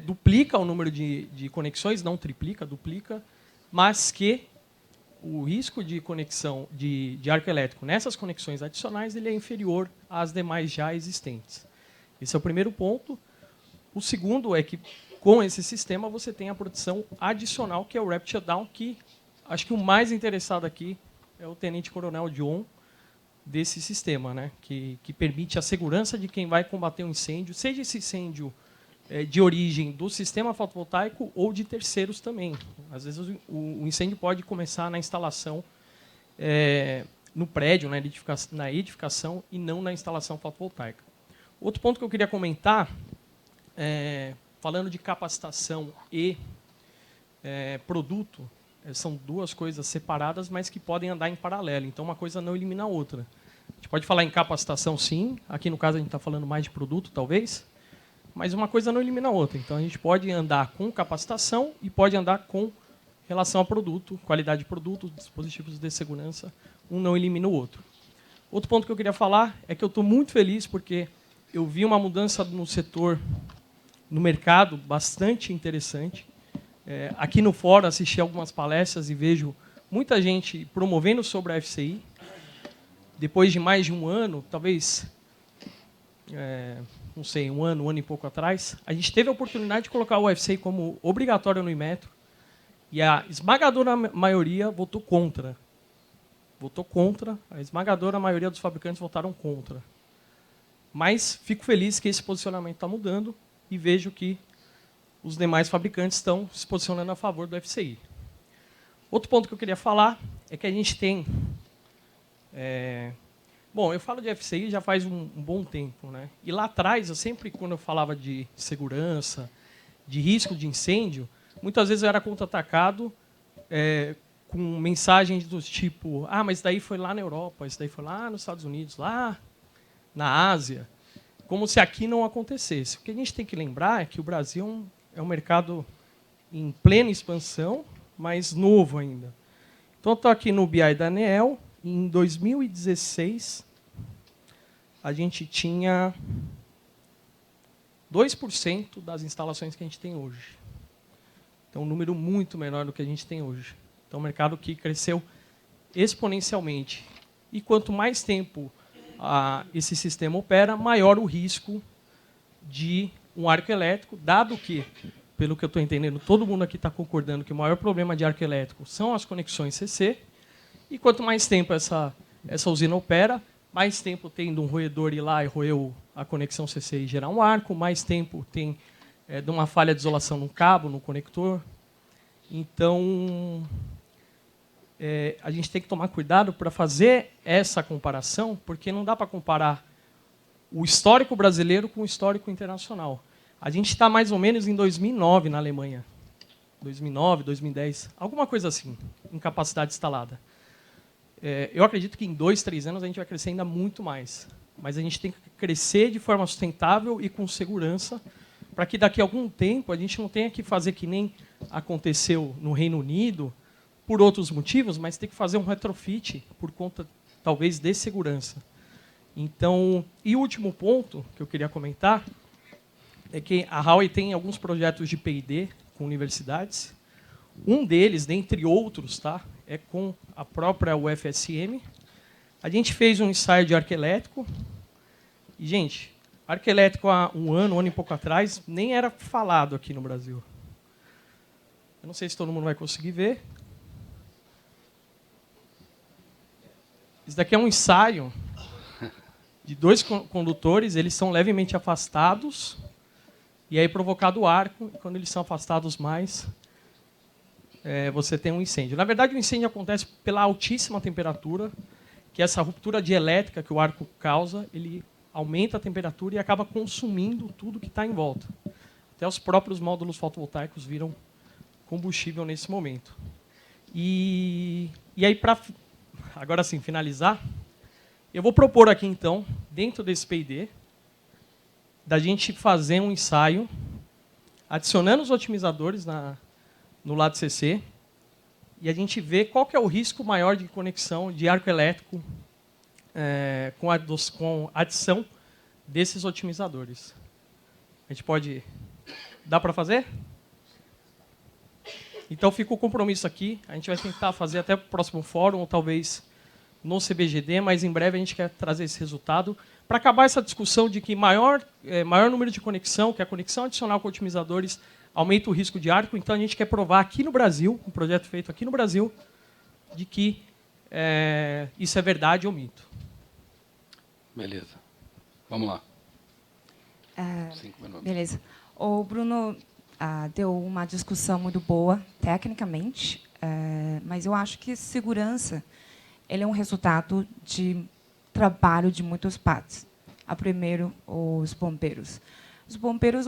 K: duplica o número de conexões, não triplica, duplica, mas que o risco de conexão de arco elétrico nessas conexões adicionais ele é inferior às demais já existentes. Esse é o primeiro ponto. O segundo é que, com esse sistema, você tem a proteção adicional, que é o Rapid Shutdown, que acho que o mais interessado aqui é o tenente-coronel John, desse sistema, né, que permite a segurança de quem vai combater um incêndio, seja esse incêndio de origem do sistema fotovoltaico ou de terceiros também. Às vezes o incêndio pode começar na instalação no prédio, na edificação e não na instalação fotovoltaica. Outro ponto que eu queria comentar, falando de capacitação e produto, são duas coisas separadas, mas que podem andar em paralelo. Então, uma coisa não elimina a outra. A gente pode falar em capacitação, sim. Aqui, no caso, a gente está falando mais de produto, talvez. Mas uma coisa não elimina a outra. Então, a gente pode andar com capacitação e pode andar com relação a produto, qualidade de produto, dispositivos de segurança. Um não elimina o outro. Outro ponto que eu queria falar é que eu estou muito feliz porque eu vi uma mudança no setor, no mercado, bastante interessante. Aqui no fórum assisti algumas palestras e vejo muita gente promovendo sobre a FCI. Depois de mais de um ano, talvez, não sei, um ano e pouco atrás, a gente teve a oportunidade de colocar o FCI como obrigatório no Inmetro e a esmagadora maioria votou contra. Votou contra, a esmagadora maioria dos fabricantes votaram contra. Mas fico feliz que esse posicionamento está mudando e vejo que os demais fabricantes estão se posicionando a favor do FCI. Outro ponto que eu queria falar é que a gente tem... Bom, eu falo de FCI já faz um bom tempo, né? E lá atrás, quando eu falava de segurança, de risco de incêndio, muitas vezes eu era contra-atacado com mensagens do tipo, mas isso daí foi lá na Europa, isso daí foi lá nos Estados Unidos, lá na Ásia, como se aqui não acontecesse. O que a gente tem que lembrar é que o Brasil é um mercado em plena expansão, mas novo ainda. Então, estou aqui no BI da ANEEL. Em 2016, a gente tinha 2% das instalações que a gente tem hoje. Então, um número muito menor do que a gente tem hoje. Então, um mercado que cresceu exponencialmente. E quanto mais tempo esse sistema opera, maior o risco de um arco elétrico, dado que, pelo que eu estou entendendo, todo mundo aqui está concordando que o maior problema de arco elétrico são as conexões CC, e quanto mais tempo essa usina opera, mais tempo tem de um roedor ir lá e roer a conexão CC e gerar um arco, mais tempo tem de uma falha de isolação no cabo, no conector. Então, a gente tem que tomar cuidado para fazer essa comparação, porque não dá para comparar o histórico brasileiro com o histórico internacional. A gente está mais ou menos em 2009 na Alemanha. 2009, 2010, alguma coisa assim, em capacidade instalada. Eu acredito que em 2, 3 anos a gente vai crescer ainda muito mais. Mas a gente tem que crescer de forma sustentável e com segurança, para que daqui a algum tempo a gente não tenha que fazer que nem aconteceu no Reino Unido, por outros motivos, mas tem que fazer um retrofit por conta, talvez, de segurança. Então, e o último ponto que eu queria comentar é que a Huawei tem alguns projetos de P&D com universidades. Um deles, dentre outros, é com a própria UFSM. A gente fez um ensaio de arco elétrico. E, gente, arco elétrico há um ano e pouco atrás, nem era falado aqui no Brasil. Eu não sei se todo mundo vai conseguir ver. Isso daqui é um ensaio de 2 condutores, eles são levemente afastados, e aí provocado o arco, e quando eles são afastados mais, você tem um incêndio. Na verdade, o incêndio acontece pela altíssima temperatura, que essa ruptura dielétrica que o arco causa, ele aumenta a temperatura e acaba consumindo tudo que está em volta. Até os próprios módulos fotovoltaicos viram combustível nesse momento. E aí, para agora sim finalizar, eu vou propor aqui, então, dentro desse P&D, da gente fazer um ensaio, adicionando os otimizadores no lado CC, e a gente ver qual que é o risco maior de conexão de arco elétrico com a adição desses otimizadores. A gente pode... Dá para fazer? Então fica o compromisso aqui. A gente vai tentar fazer até o próximo fórum, ou talvez no CBGD, mas em breve a gente quer trazer esse resultado para acabar essa discussão de que maior número de conexão, que a conexão adicional com otimizadores, aumenta o risco de arco. Então a gente quer provar aqui no Brasil, um projeto feito aqui no Brasil, de que isso é verdade ou mito.
B: Beleza. Vamos lá. 5 minutos.
L: Beleza. O Bruno deu uma discussão muito boa, tecnicamente, mas eu acho que segurança ele é um resultado de trabalho de muitas partes. A primeiro, os bombeiros. Os bombeiros,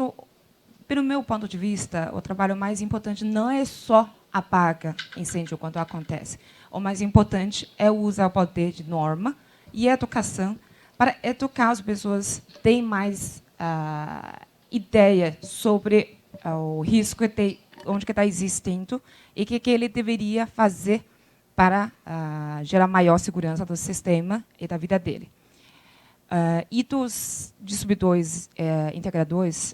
L: pelo meu ponto de vista, o trabalho mais importante não é só apagar incêndio quando acontece. O mais importante é usar o poder de norma e educação para educar as pessoas terem mais ideia sobre o risco onde está existindo e o que ele deveria fazer para gerar maior segurança do sistema e da vida dele. E dos distribuidores integradores,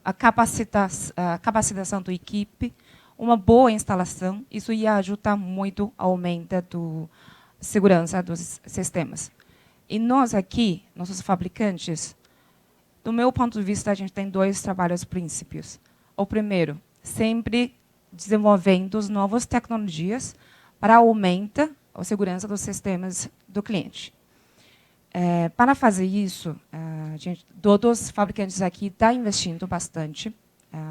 L: a capacitação da equipe, uma boa instalação, isso ia ajudar muito ao aumento da segurança dos sistemas. E nós aqui, nossos fabricantes, do meu ponto de vista, a gente tem 2 trabalhos princípios. O primeiro, sempre desenvolvendo as novas tecnologias para aumentar a segurança dos sistemas do cliente. Para fazer isso, todos os fabricantes aqui estão investindo bastante.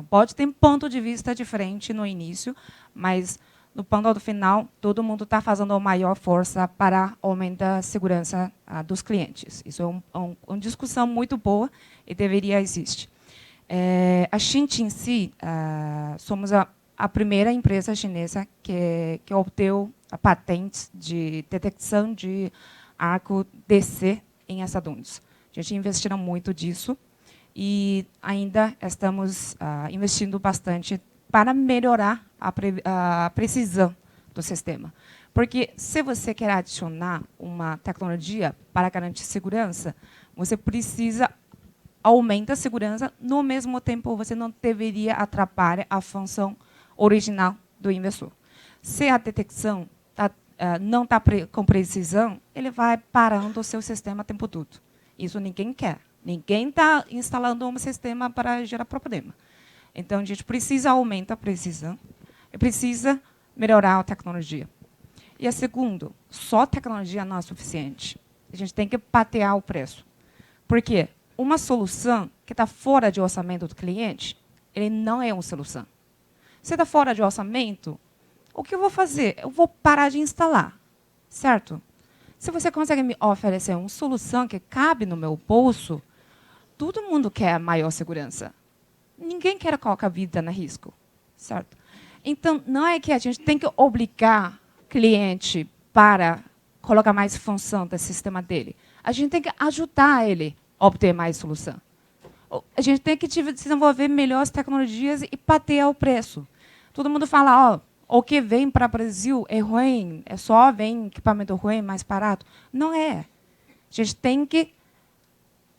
L: Pode ter um ponto de vista diferente no início, mas no ponto do final, todo mundo está fazendo a maior força para aumentar a segurança dos clientes. Isso é uma discussão muito boa e deveria existir. A gente, em si, somos a primeira empresa chinesa que obteve a patente de detecção de arco DC em Estados. A gente investiu muito disso e ainda estamos investindo bastante para melhorar a precisão do sistema. Porque se você quer adicionar uma tecnologia para garantir segurança, você precisa aumentar a segurança, no mesmo tempo você não deveria atrapalhar a função original do investidor. Se a detecção não está com precisão, ele vai parando o seu sistema o tempo todo. Isso ninguém quer. Ninguém está instalando um sistema para gerar problema. Então, a gente precisa aumentar a precisão e precisa melhorar a tecnologia. E a segundo, só tecnologia não é suficiente. A gente tem que patear o preço. Por quê? Uma solução que está fora de orçamento do cliente, ele não é uma solução. Se está fora de orçamento, o que eu vou fazer? Eu vou parar de instalar, certo? Se você consegue me oferecer uma solução que cabe no meu bolso, todo mundo quer maior segurança. Ninguém quer colocar a vida em risco, certo? Então, não é que a gente tem que obrigar o cliente para colocar mais função do sistema dele. A gente tem que ajudar ele a obter mais solução. A gente tem que desenvolver melhores tecnologias e patear o preço. Todo mundo fala, o que vem para o Brasil é ruim, só vem equipamento ruim, mais barato. Não é. A gente tem que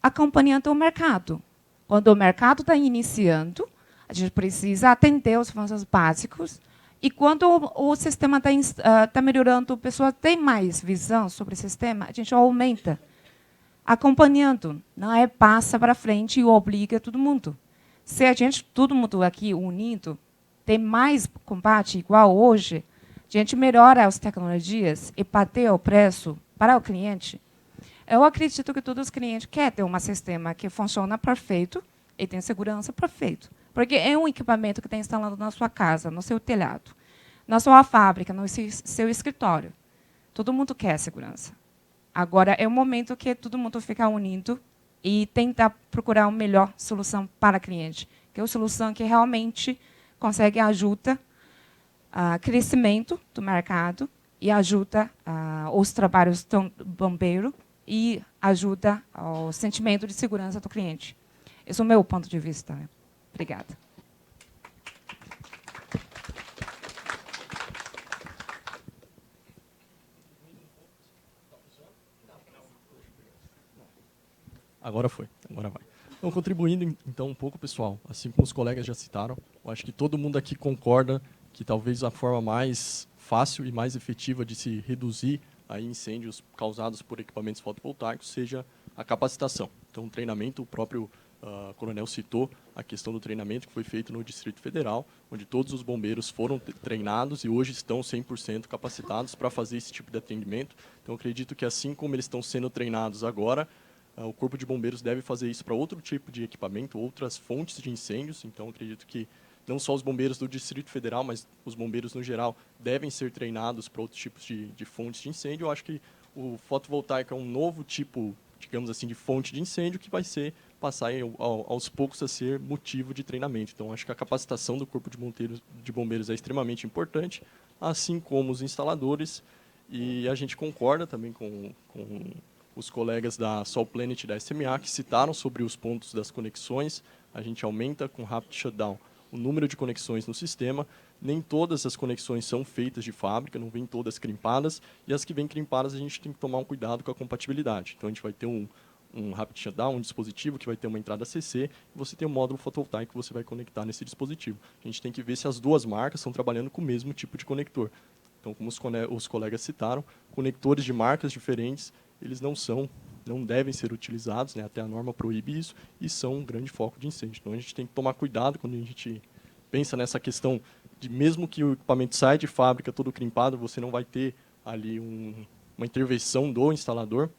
L: acompanhar o mercado. Quando o mercado está iniciando, a gente precisa atender os funções básicos. E quando o sistema está melhorando, a pessoa tem mais visão sobre o sistema, a gente aumenta. Acompanhando. Não é passa para frente e obriga todo mundo. Se a gente, todo mundo aqui unido, ter mais combate igual hoje, a gente melhora as tecnologias e bater o preço para o cliente. Eu acredito que todos os clientes querem ter um sistema que funciona perfeito e tem segurança perfeito. Porque é um equipamento que está instalado na sua casa, no seu telhado, na sua fábrica, no seu escritório. Todo mundo quer segurança. Agora é o momento que todo mundo fica unido e tenta procurar uma melhor solução para o cliente, que é uma solução que realmente consegue ajudar o crescimento do mercado e ajuda os trabalhos do bombeiro e ajuda o sentimento de segurança do cliente. Esse é o meu ponto de vista. Obrigada.
M: Agora foi, agora vai. Então, contribuindo então um pouco, pessoal, assim como os colegas já citaram, eu acho que todo mundo aqui concorda que talvez a forma mais fácil e mais efetiva de se reduzir aí incêndios causados por equipamentos fotovoltaicos seja a capacitação. Então, o treinamento, o próprio coronel citou a questão do treinamento que foi feito no Distrito Federal, onde todos os bombeiros foram treinados e hoje estão 100% capacitados para fazer esse tipo de atendimento. Então, acredito que assim como eles estão sendo treinados agora, o Corpo de Bombeiros deve fazer isso para outro tipo de equipamento, outras fontes de incêndios. Então, acredito que não só os bombeiros do Distrito Federal, mas os bombeiros no geral devem ser treinados para outros tipos de fontes de incêndio. Eu acho que o fotovoltaico é um novo tipo, digamos assim, de fonte de incêndio que vai ser passar aos poucos a ser motivo de treinamento. Então, acho que a capacitação do Corpo de Bombeiros é extremamente importante, assim como os instaladores. E a gente concorda também com os colegas da Sol Planet e da SMA, que citaram sobre os pontos das conexões. A gente aumenta com Rapid Shutdown o número de conexões no sistema. Nem todas as conexões são feitas de fábrica, não vêm todas crimpadas, e as que vêm crimpadas a gente tem que tomar um cuidado com a compatibilidade. Então, a gente vai ter um Rapid Shutdown, um dispositivo que vai ter uma entrada CC, e você tem um módulo fotovoltaico que você vai conectar nesse dispositivo. A gente tem que ver se as duas marcas estão trabalhando com o mesmo tipo de conector. Então, como os colegas citaram, conectores de marcas diferentes, eles não devem ser utilizados, né, até a norma proíbe isso, e são um grande foco de incêndio. Então, a gente tem que tomar cuidado quando a gente pensa nessa questão de, mesmo que o equipamento saia de fábrica todo crimpado, você não vai ter ali uma intervenção do instalador,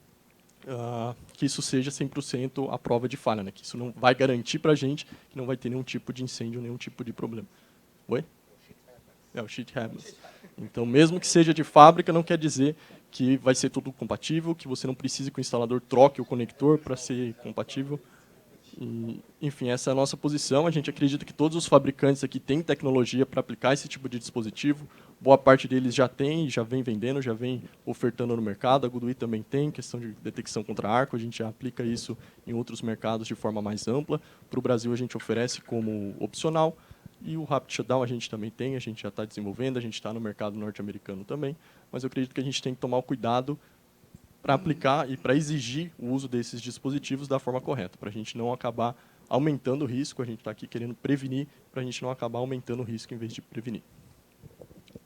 M: que isso seja 100% a prova de falha, né, que isso não vai garantir para a gente que não vai ter nenhum tipo de incêndio, nenhum tipo de problema. Oi? O sheet happens. Então, mesmo que seja de fábrica, não quer dizer que vai ser tudo compatível, que você não precise que o instalador troque o conector para ser compatível. E, enfim, essa é a nossa posição. A gente acredita que todos os fabricantes aqui têm tecnologia para aplicar esse tipo de dispositivo. Boa parte deles já tem, já vem vendendo, já vem ofertando no mercado. A Goodway também tem, questão de detecção contra arco. A gente já aplica isso em outros mercados de forma mais ampla. Para o Brasil, a gente oferece como opcional. E o Rapid Shutdown a gente também tem, a gente já está desenvolvendo, a gente está no mercado norte-americano também. Mas eu acredito que a gente tem que tomar o cuidado para aplicar e para exigir o uso desses dispositivos da forma correta, para a gente não acabar aumentando o risco. A gente está aqui querendo prevenir, para a gente não acabar aumentando o risco em vez de prevenir.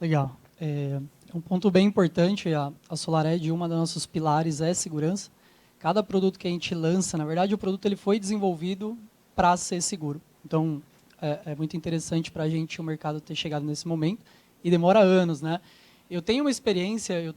N: Legal. É um ponto bem importante. A SolarEdge, uma dos nossos pilares é segurança. Cada produto que a gente lança, na verdade, o produto ele foi desenvolvido para ser seguro. Então, é muito interessante para a gente o mercado ter chegado nesse momento, e demora anos, né? Eu tenho uma experiência, eu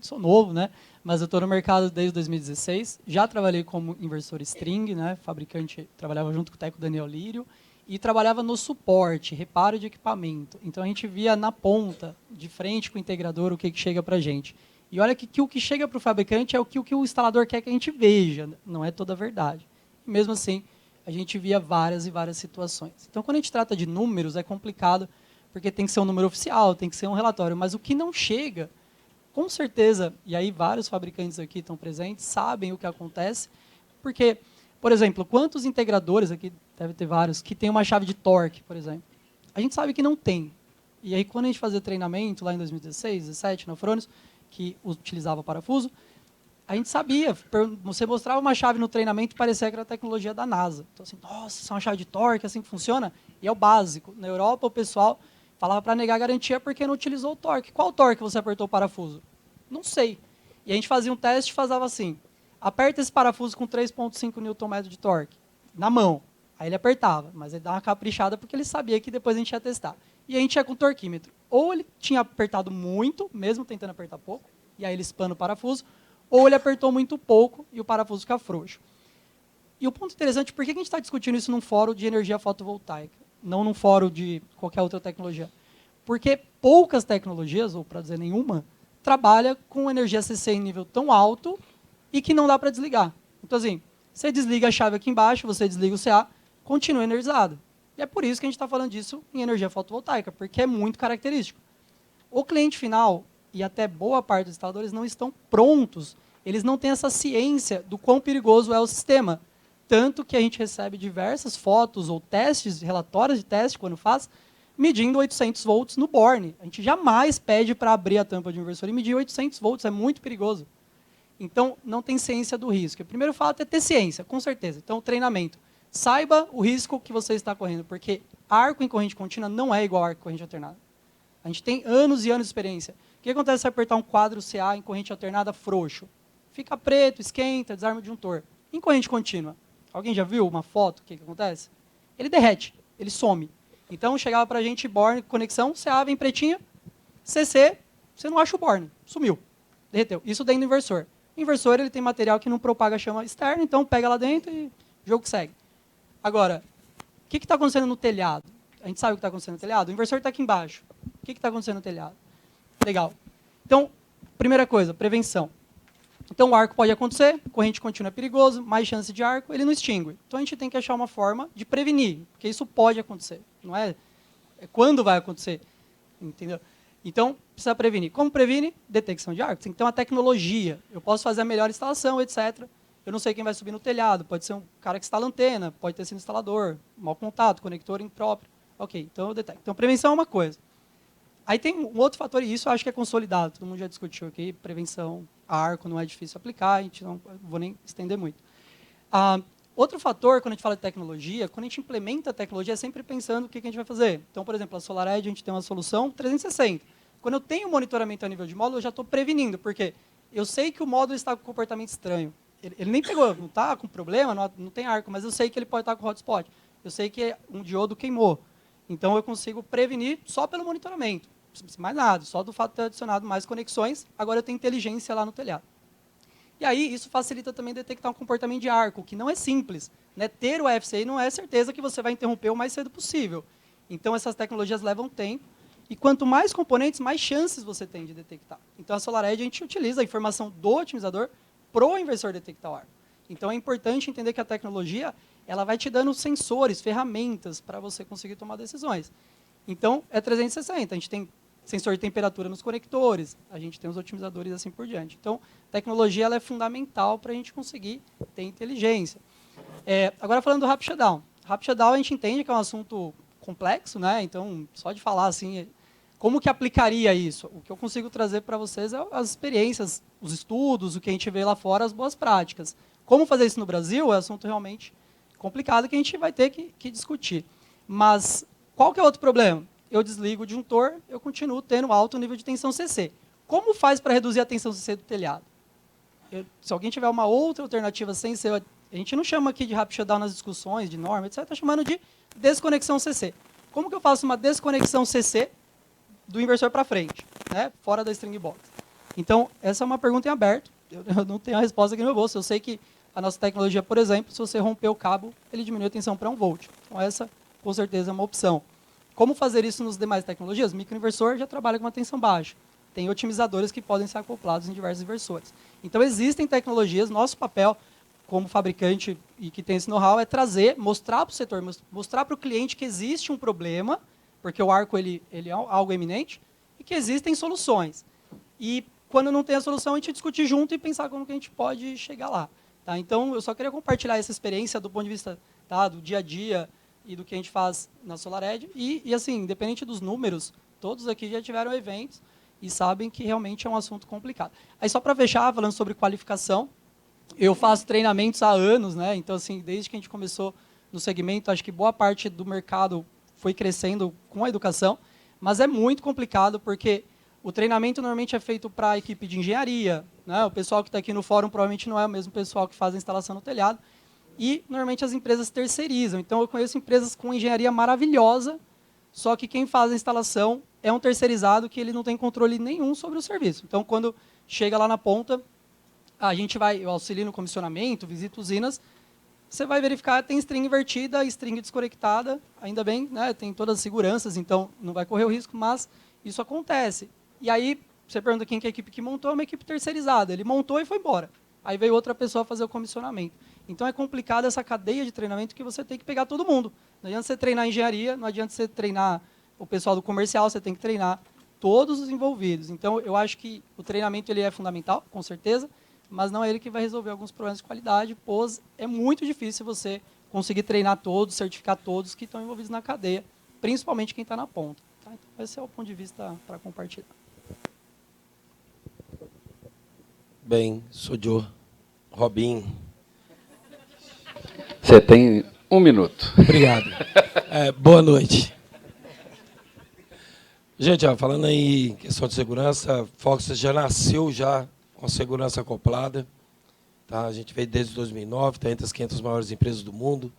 N: sou novo, né? Mas eu estou no mercado desde 2016, já trabalhei como inversor string, né? Fabricante, trabalhava junto com o técnico Daniel Lírio, e trabalhava no suporte, reparo de equipamento. Então, a gente via na ponta, de frente com o integrador, o que chega para a gente. E olha que o que chega para o fabricante é o que o instalador quer que a gente veja, não é toda a verdade. E mesmo assim, a gente via várias e várias situações. Então, quando a gente trata de números, é complicado, porque tem que ser um número oficial, tem que ser um relatório. Mas o que não chega, com certeza, e aí vários fabricantes aqui estão presentes, sabem o que acontece, porque, por exemplo, quantos integradores, aqui deve ter vários, que tem uma chave de torque, por exemplo? A gente sabe que não tem. E aí, quando a gente fazia treinamento, lá em 2016, 2017, na Fronius, que utilizava parafuso, a gente sabia, você mostrava uma chave no treinamento e parecia que era a tecnologia da NASA. Então, assim, nossa, isso é uma chave de torque, assim que funciona? E é o básico. Na Europa, o pessoal falava para negar a garantia porque não utilizou o torque. Qual torque você apertou o parafuso? Não sei. E a gente fazia um teste e fazia assim, aperta esse parafuso com 3,5 Nm de torque, na mão. Aí ele apertava, mas ele dava uma caprichada porque ele sabia que depois a gente ia testar. E a gente ia com o torquímetro. Ou ele tinha apertado muito, mesmo tentando apertar pouco, e aí ele espana o parafuso, ou ele apertou muito pouco e o parafuso fica frouxo. E o ponto interessante, por que a gente está discutindo isso num fórum de energia fotovoltaica, não num fórum de qualquer outra tecnologia? Porque poucas tecnologias, ou para dizer nenhuma, trabalha com energia CC em nível tão alto e que não dá para desligar. Então, assim, você desliga a chave aqui embaixo, você desliga o CA, continua energizado. E é por isso que a gente está falando disso em energia fotovoltaica, porque é muito característico. O cliente final, e até boa parte dos instaladores, não estão prontos, eles não têm essa ciência do quão perigoso é o sistema. Tanto que a gente recebe diversas fotos ou testes, relatórios de teste, quando faz, medindo 800 volts no borne. A gente jamais pede para abrir a tampa de um inversor e medir 800 volts, é muito perigoso. Então, não tem ciência do risco. O primeiro fato é ter ciência, com certeza. Então, treinamento. Saiba o risco que você está correndo, porque arco em corrente contínua não é igual a arco em corrente alternada. A gente tem anos e anos de experiência. O que acontece se apertar um quadro CA em corrente alternada frouxo? Fica preto, esquenta, desarma o disjuntor. Em corrente contínua, alguém já viu uma foto? O que acontece? Ele derrete, ele some. Então, chegava para a gente borne, conexão, CA vem pretinha, CC, você não acha o borne, sumiu, derreteu. Isso dentro do inversor. O inversor ele tem material que não propaga chama externa, então pega lá dentro e o jogo segue. Agora, o que está acontecendo no telhado? A gente sabe o que está acontecendo no telhado? O inversor está aqui embaixo. O que está acontecendo no telhado? Legal. Então, primeira coisa, prevenção. Então, o arco pode acontecer, corrente contínua é perigoso, mais chance de arco, ele não extingue. Então, a gente tem que achar uma forma de prevenir, porque isso pode acontecer. Não é quando vai acontecer, entendeu? Então, precisa prevenir. Como previne? Detecção de arco. Tem que ter uma tecnologia. Eu posso fazer a melhor instalação, etc. Eu não sei quem vai subir no telhado. Pode ser um cara que instala antena, pode ter sido instalador, mau contato, conector impróprio. Ok, então eu detecto. Então, prevenção é uma coisa. Aí tem um outro fator, e isso eu acho que é consolidado. Todo mundo já discutiu aqui. Prevenção a arco não é difícil aplicar, a gente não vou nem estender muito. Outro fator, quando a gente fala de tecnologia, quando a gente implementa a tecnologia, é sempre pensando o que a gente vai fazer. Então, por exemplo, a SolarEdge, a gente tem uma solução 360. Quando eu tenho monitoramento a nível de módulo, eu já estou prevenindo, porque eu sei que o módulo está com comportamento estranho. Ele nem pegou, não está com problema, não tem arco, mas eu sei que ele pode estar com hotspot. Eu sei que um diodo queimou. Então, eu consigo prevenir só pelo monitoramento. Mais nada, só do fato de ter adicionado mais conexões, agora eu tenho inteligência lá no telhado. E aí, isso facilita também detectar um comportamento de arco, que não é simples. Né? Ter o FCI não é certeza que você vai interromper o mais cedo possível. Então, essas tecnologias levam tempo, e quanto mais componentes, mais chances você tem de detectar. Então, a SolarEdge, a gente utiliza a informação do otimizador para o inversor detectar o arco. Então, é importante entender que a tecnologia ela vai te dando sensores, ferramentas, para você conseguir tomar decisões. Então, é 360. A gente tem sensor de temperatura nos conectores, a gente tem os otimizadores e assim por diante. Então, a tecnologia ela é fundamental para a gente conseguir ter inteligência. Agora, falando do Rapid Shutdown. Rapid Shutdown, a gente entende que é um assunto complexo, né? Então, só de falar assim, como que aplicaria isso? O que eu consigo trazer para vocês é as experiências, os estudos, o que a gente vê lá fora, as boas práticas. Como fazer isso no Brasil é um assunto realmente complicado que a gente vai ter que discutir. Mas, qual que é outro problema? Eu desligo o disjuntor, eu continuo tendo alto nível de tensão CC. Como faz para reduzir a tensão CC do telhado? Se alguém tiver uma outra alternativa sem ser... A gente não chama aqui de Rapid Shutdown nas discussões, de norma, etc. Está chamando de desconexão CC. Como que eu faço uma desconexão CC do inversor para frente, né? Fora da string box? Então, essa é uma pergunta em aberto. Eu não tenho a resposta aqui no meu bolso. Eu sei que a nossa tecnologia, por exemplo, se você romper o cabo, ele diminui a tensão para 1 volt. Então, essa, com certeza, é uma opção. Como fazer isso nas demais tecnologias? Microinversor já trabalha com uma tensão baixa. Tem otimizadores que podem ser acoplados em diversos inversores. Então, existem tecnologias. Nosso papel, como fabricante e que tem esse know-how, é trazer, mostrar para o setor, mostrar para o cliente que existe um problema, porque o arco ele é algo eminente, e que existem soluções. E, quando não tem a solução, a gente discutir junto e pensar como que a gente pode chegar lá. Tá? Então, eu só queria compartilhar essa experiência do ponto de vista do dia a dia, e do que a gente faz na SolarEdge. E, assim, independente dos números, todos aqui já tiveram eventos e sabem que realmente é um assunto complicado. Aí, só para fechar, falando sobre qualificação, eu faço treinamentos há anos, né? Então, assim, desde que a gente começou no segmento, acho que boa parte do mercado foi crescendo com a educação, mas é muito complicado porque o treinamento normalmente é feito para a equipe de engenharia, né? O pessoal que está aqui no fórum provavelmente não é o mesmo pessoal que faz a instalação no telhado. E, normalmente, as empresas terceirizam. Então, eu conheço empresas com engenharia maravilhosa, só que quem faz a instalação é um terceirizado que ele não tem controle nenhum sobre o serviço. Então, quando chega lá na ponta, eu auxilio no comissionamento, visito usinas, você vai verificar, tem string invertida, string desconectada, ainda bem, né, tem todas as seguranças, então não vai correr o risco, mas isso acontece. E aí, você pergunta quem que é a equipe que montou, é uma equipe terceirizada. Ele montou e foi embora. Aí veio outra pessoa fazer o comissionamento. Então, é complicado essa cadeia de treinamento que você tem que pegar todo mundo. Não adianta você treinar a engenharia, não adianta você treinar o pessoal do comercial, você tem que treinar todos os envolvidos. Então, eu acho que o treinamento ele é fundamental, com certeza, mas não é ele que vai resolver alguns problemas de qualidade, pois é muito difícil você conseguir treinar todos, certificar todos que estão envolvidos na cadeia, principalmente quem está na ponta. Tá? Então, esse é o ponto de vista para compartilhar.
O: Bem, sou Joe. Robin.
B: Você tem 1 minuto.
O: Obrigado. Boa noite. Gente, falando aí em questão de segurança, a Fox já nasceu já com segurança acoplada. Tá? A gente veio desde 2009, está entre as 500 maiores empresas do mundo.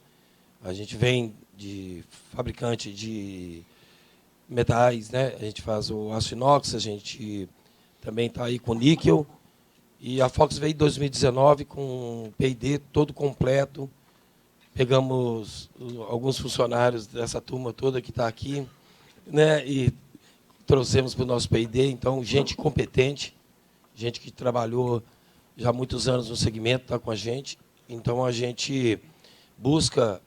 O: A gente vem de fabricante de metais, né? A gente faz o aço inox, a gente também está aí com níquel. E a Fox veio em 2019 com P&D todo completo. Pegamos alguns funcionários dessa turma toda que está aqui, né? E trouxemos para o nosso P&D. Então, gente competente, gente que trabalhou já há muitos anos no segmento, está com a gente. Então, a gente busca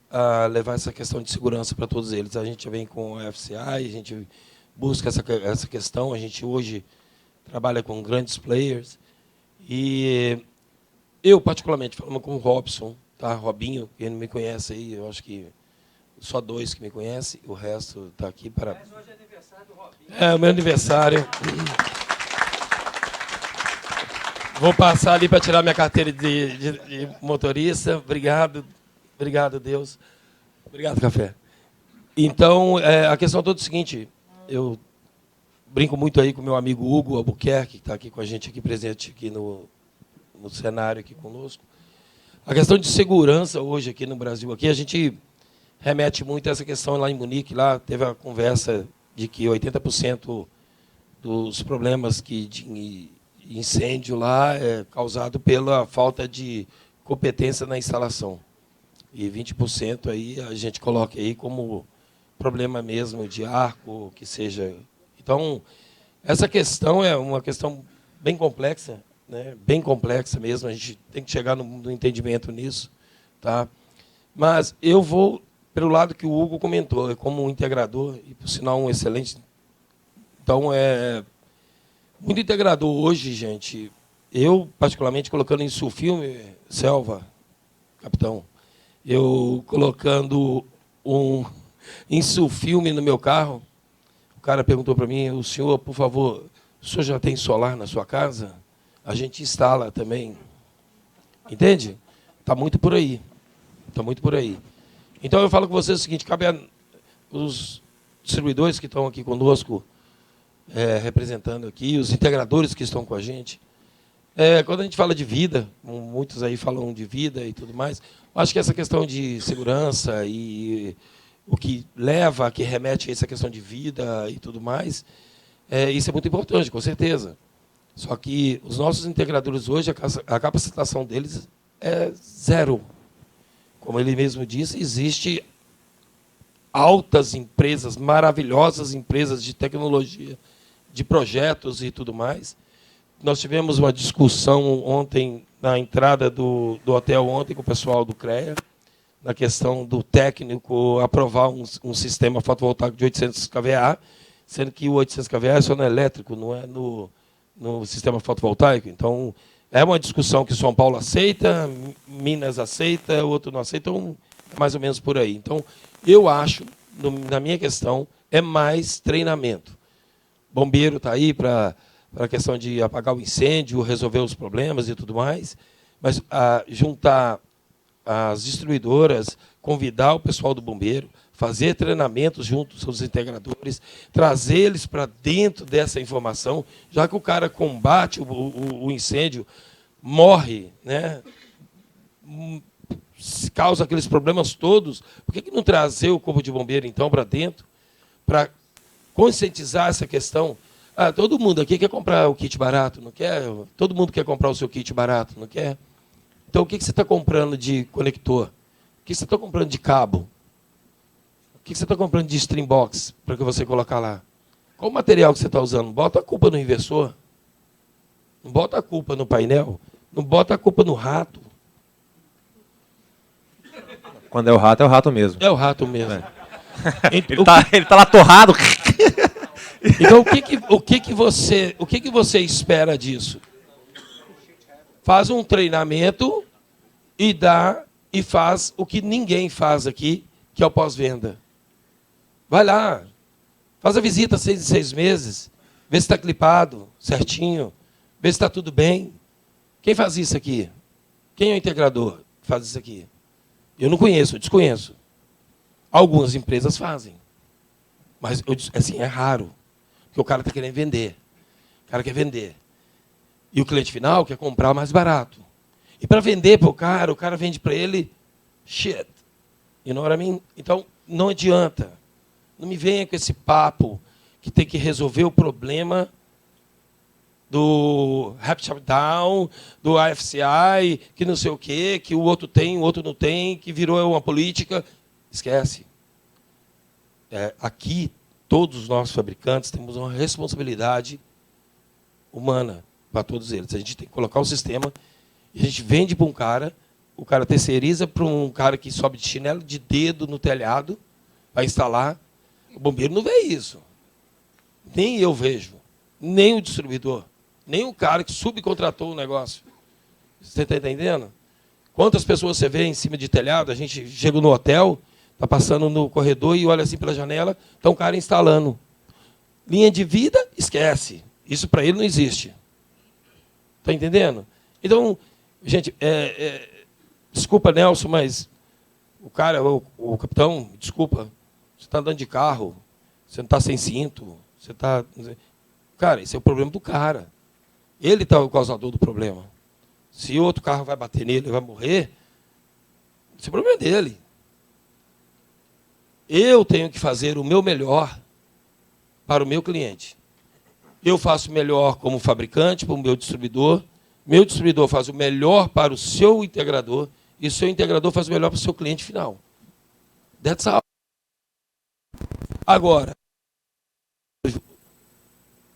O: levar essa questão de segurança para todos eles. A gente vem com a FCI, a gente busca essa questão. A gente hoje trabalha com grandes players. E eu, particularmente, falando com o Robson, tá? Robinho, quem não me conhece aí, eu acho que só 2 que me conhecem, o resto está aqui para... Mas hoje é aniversário do Robinho. É, o meu aniversário. Vou passar ali para tirar minha carteira de motorista. Obrigado. Obrigado, Deus. Obrigado, café. Então, a questão toda é o seguinte, eu brinco muito aí com o meu amigo Hugo Albuquerque, que está aqui com a gente, aqui presente aqui no cenário aqui conosco. A questão de segurança hoje aqui no Brasil, aqui a gente remete muito a essa questão lá em Munique, lá teve a conversa de que 80% dos problemas de incêndio lá é causado pela falta de competência na instalação. E 20% aí a gente coloca aí como problema mesmo de arco, que seja. Então, essa questão é uma questão bem complexa, né? Bem complexa mesmo, a gente tem que chegar no entendimento nisso. Tá? Mas eu vou pelo lado que o Hugo comentou, como um integrador, e por sinal um excelente. Então, muito integrador hoje, gente. Eu, particularmente, colocando em Sulfilme, Selva, capitão, eu colocando um Insulfilme no meu carro, o cara perguntou para mim, o senhor, por favor, o senhor já tem solar na sua casa? A gente instala também. Entende? Está muito por aí. Está muito por aí. Então, eu falo com vocês o seguinte, cabe os distribuidores que estão aqui conosco, representando aqui, os integradores que estão com a gente. Quando a gente fala de vida, muitos aí falam de vida e tudo mais, acho que essa questão de segurança e o que leva, que remete a essa questão de vida e tudo mais, isso é muito importante, com certeza. Só que os nossos integradores hoje, a capacitação deles é 0. Como ele mesmo disse, existe altas empresas, maravilhosas empresas de tecnologia, de projetos e tudo mais. Nós tivemos uma discussão ontem, na entrada do hotel ontem, com o pessoal do CREA, na questão do técnico aprovar um sistema fotovoltaico de 800 kVA, sendo que o 800 kVA é só no elétrico, não é no sistema fotovoltaico. Então, é uma discussão que São Paulo aceita, Minas aceita, outro não aceita, então, é mais ou menos por aí. Então, eu acho, na minha questão, é mais treinamento. Bombeiro está aí para a questão de apagar o incêndio, resolver os problemas e tudo mais, mas juntar as distribuidoras, convidar o pessoal do bombeiro, fazer treinamentos junto aos seus integradores, trazer eles para dentro dessa informação, já que o cara combate o incêndio, morre, né? causa aqueles problemas todos, por que não trazer o corpo de bombeiro, então, para dentro, para conscientizar essa questão? Ah, todo mundo aqui quer comprar o kit barato, não quer? Todo mundo quer comprar o seu kit barato, não quer? Então, o que você está comprando de conector? O que você está comprando de cabo? O que você está comprando de stream box para que você colocar lá? Qual o material que você está usando? Bota a culpa no inversor. Não bota a culpa no painel. Não bota a culpa no rato.
F: Quando é o rato mesmo.
O: É o rato mesmo.
F: É. Ele tá lá torrado.
O: Então, o que você espera disso? Faz um treinamento e faz o que ninguém faz aqui, que é o pós-venda. Vai lá, faz a visita 6 em 6 meses, vê se está clipado certinho, vê se está tudo bem. Quem faz isso aqui? Quem é o integrador que faz isso aqui? Eu não conheço, eu desconheço. Algumas empresas fazem. Mas, assim, é raro. Porque o cara está querendo vender. O cara quer vender. E o cliente final quer comprar mais barato. E para vender para o cara vende para ele shit. You know what I mean? Então, não adianta. Não me venha com esse papo que tem que resolver o problema do Rapid Shutdown, do AFCI, que não sei o quê, que o outro tem, o outro não tem, que virou uma política. Esquece. Aqui, todos os nossos fabricantes temos uma responsabilidade humana para todos eles. A gente tem que colocar o sistema, e a gente vende para um cara, o cara terceiriza para um cara que sobe de chinelo de dedo no telhado, para instalar. O bombeiro não vê isso. Nem eu vejo. Nem o distribuidor. Nem o cara que subcontratou o negócio. Você está entendendo? Quantas pessoas você vê em cima de telhado? A gente chega no hotel, está passando no corredor e olha assim pela janela, está um cara instalando. Linha de vida, esquece. Isso para ele não existe. Está entendendo? Então, gente, desculpa, Nelson, mas o cara, o capitão, desculpa, você está andando de carro, você não está sem cinto, você está... Cara, esse é o problema do cara. Ele está o causador do problema. Se outro carro vai bater nele e vai morrer, esse problema é dele. Eu tenho que fazer o meu melhor para o meu cliente. Eu faço melhor como fabricante, para o meu distribuidor faz o melhor para o seu integrador, e o seu integrador faz o melhor para o seu cliente final. That's all. Agora,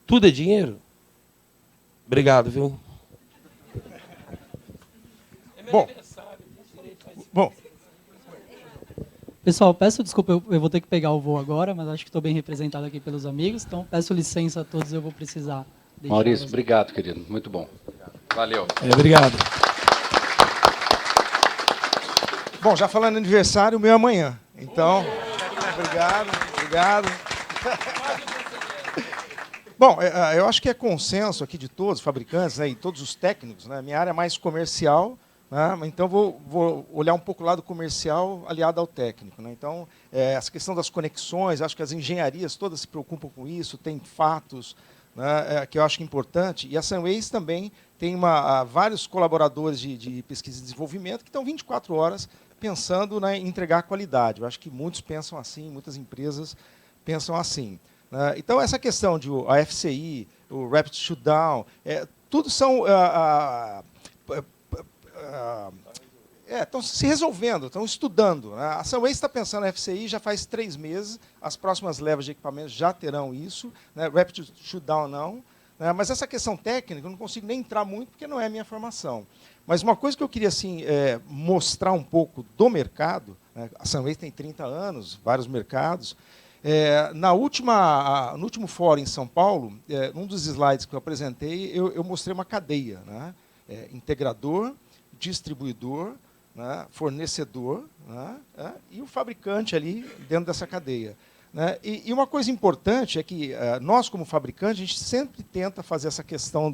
O: tudo é dinheiro? Obrigado, viu?
P: Bom.
N: Pessoal, peço desculpa, eu vou ter que pegar o voo agora, mas acho que estou bem representado aqui pelos amigos, então peço licença a todos, eu vou precisar deixar.
B: Maurício, obrigado, querido. Muito bom. Valeu.
O: Obrigado.
P: Bom, já falando aniversário, o meu é amanhã. Então, obrigado. Bom, eu acho que é consenso aqui de todos os fabricantes, né, e todos os técnicos. Né, minha área é mais comercial, né, então vou olhar um pouco o lado comercial aliado ao técnico. Né, então, essa questão das conexões, acho que as engenharias todas se preocupam com isso, tem fatos, né, que eu acho importante. E a Sunways também tem vários colaboradores de pesquisa e desenvolvimento que estão 24 horas pensando, né, em entregar qualidade. Eu acho que muitos pensam assim, muitas empresas pensam assim. Então, essa questão de a FCI, o Rapid Shutdown, tudo são... estão se resolvendo, estão estudando. Né? A Sunways está pensando na FCI já faz 3 meses, as próximas levas de equipamentos já terão isso, né? Rapid Shutdown não. Né? Mas essa questão técnica, eu não consigo nem entrar muito, porque não é a minha formação. Mas uma coisa que eu queria assim, mostrar um pouco do mercado, né? A Sunways tem 30 anos, vários mercados. No último fórum em São Paulo, num dos slides que eu apresentei, eu mostrei uma cadeia. Né? Integrador, distribuidor, né? Fornecedor, né? E o fabricante ali dentro dessa cadeia. Né? E uma coisa importante é que nós, como fabricante, a gente sempre tenta fazer essa questão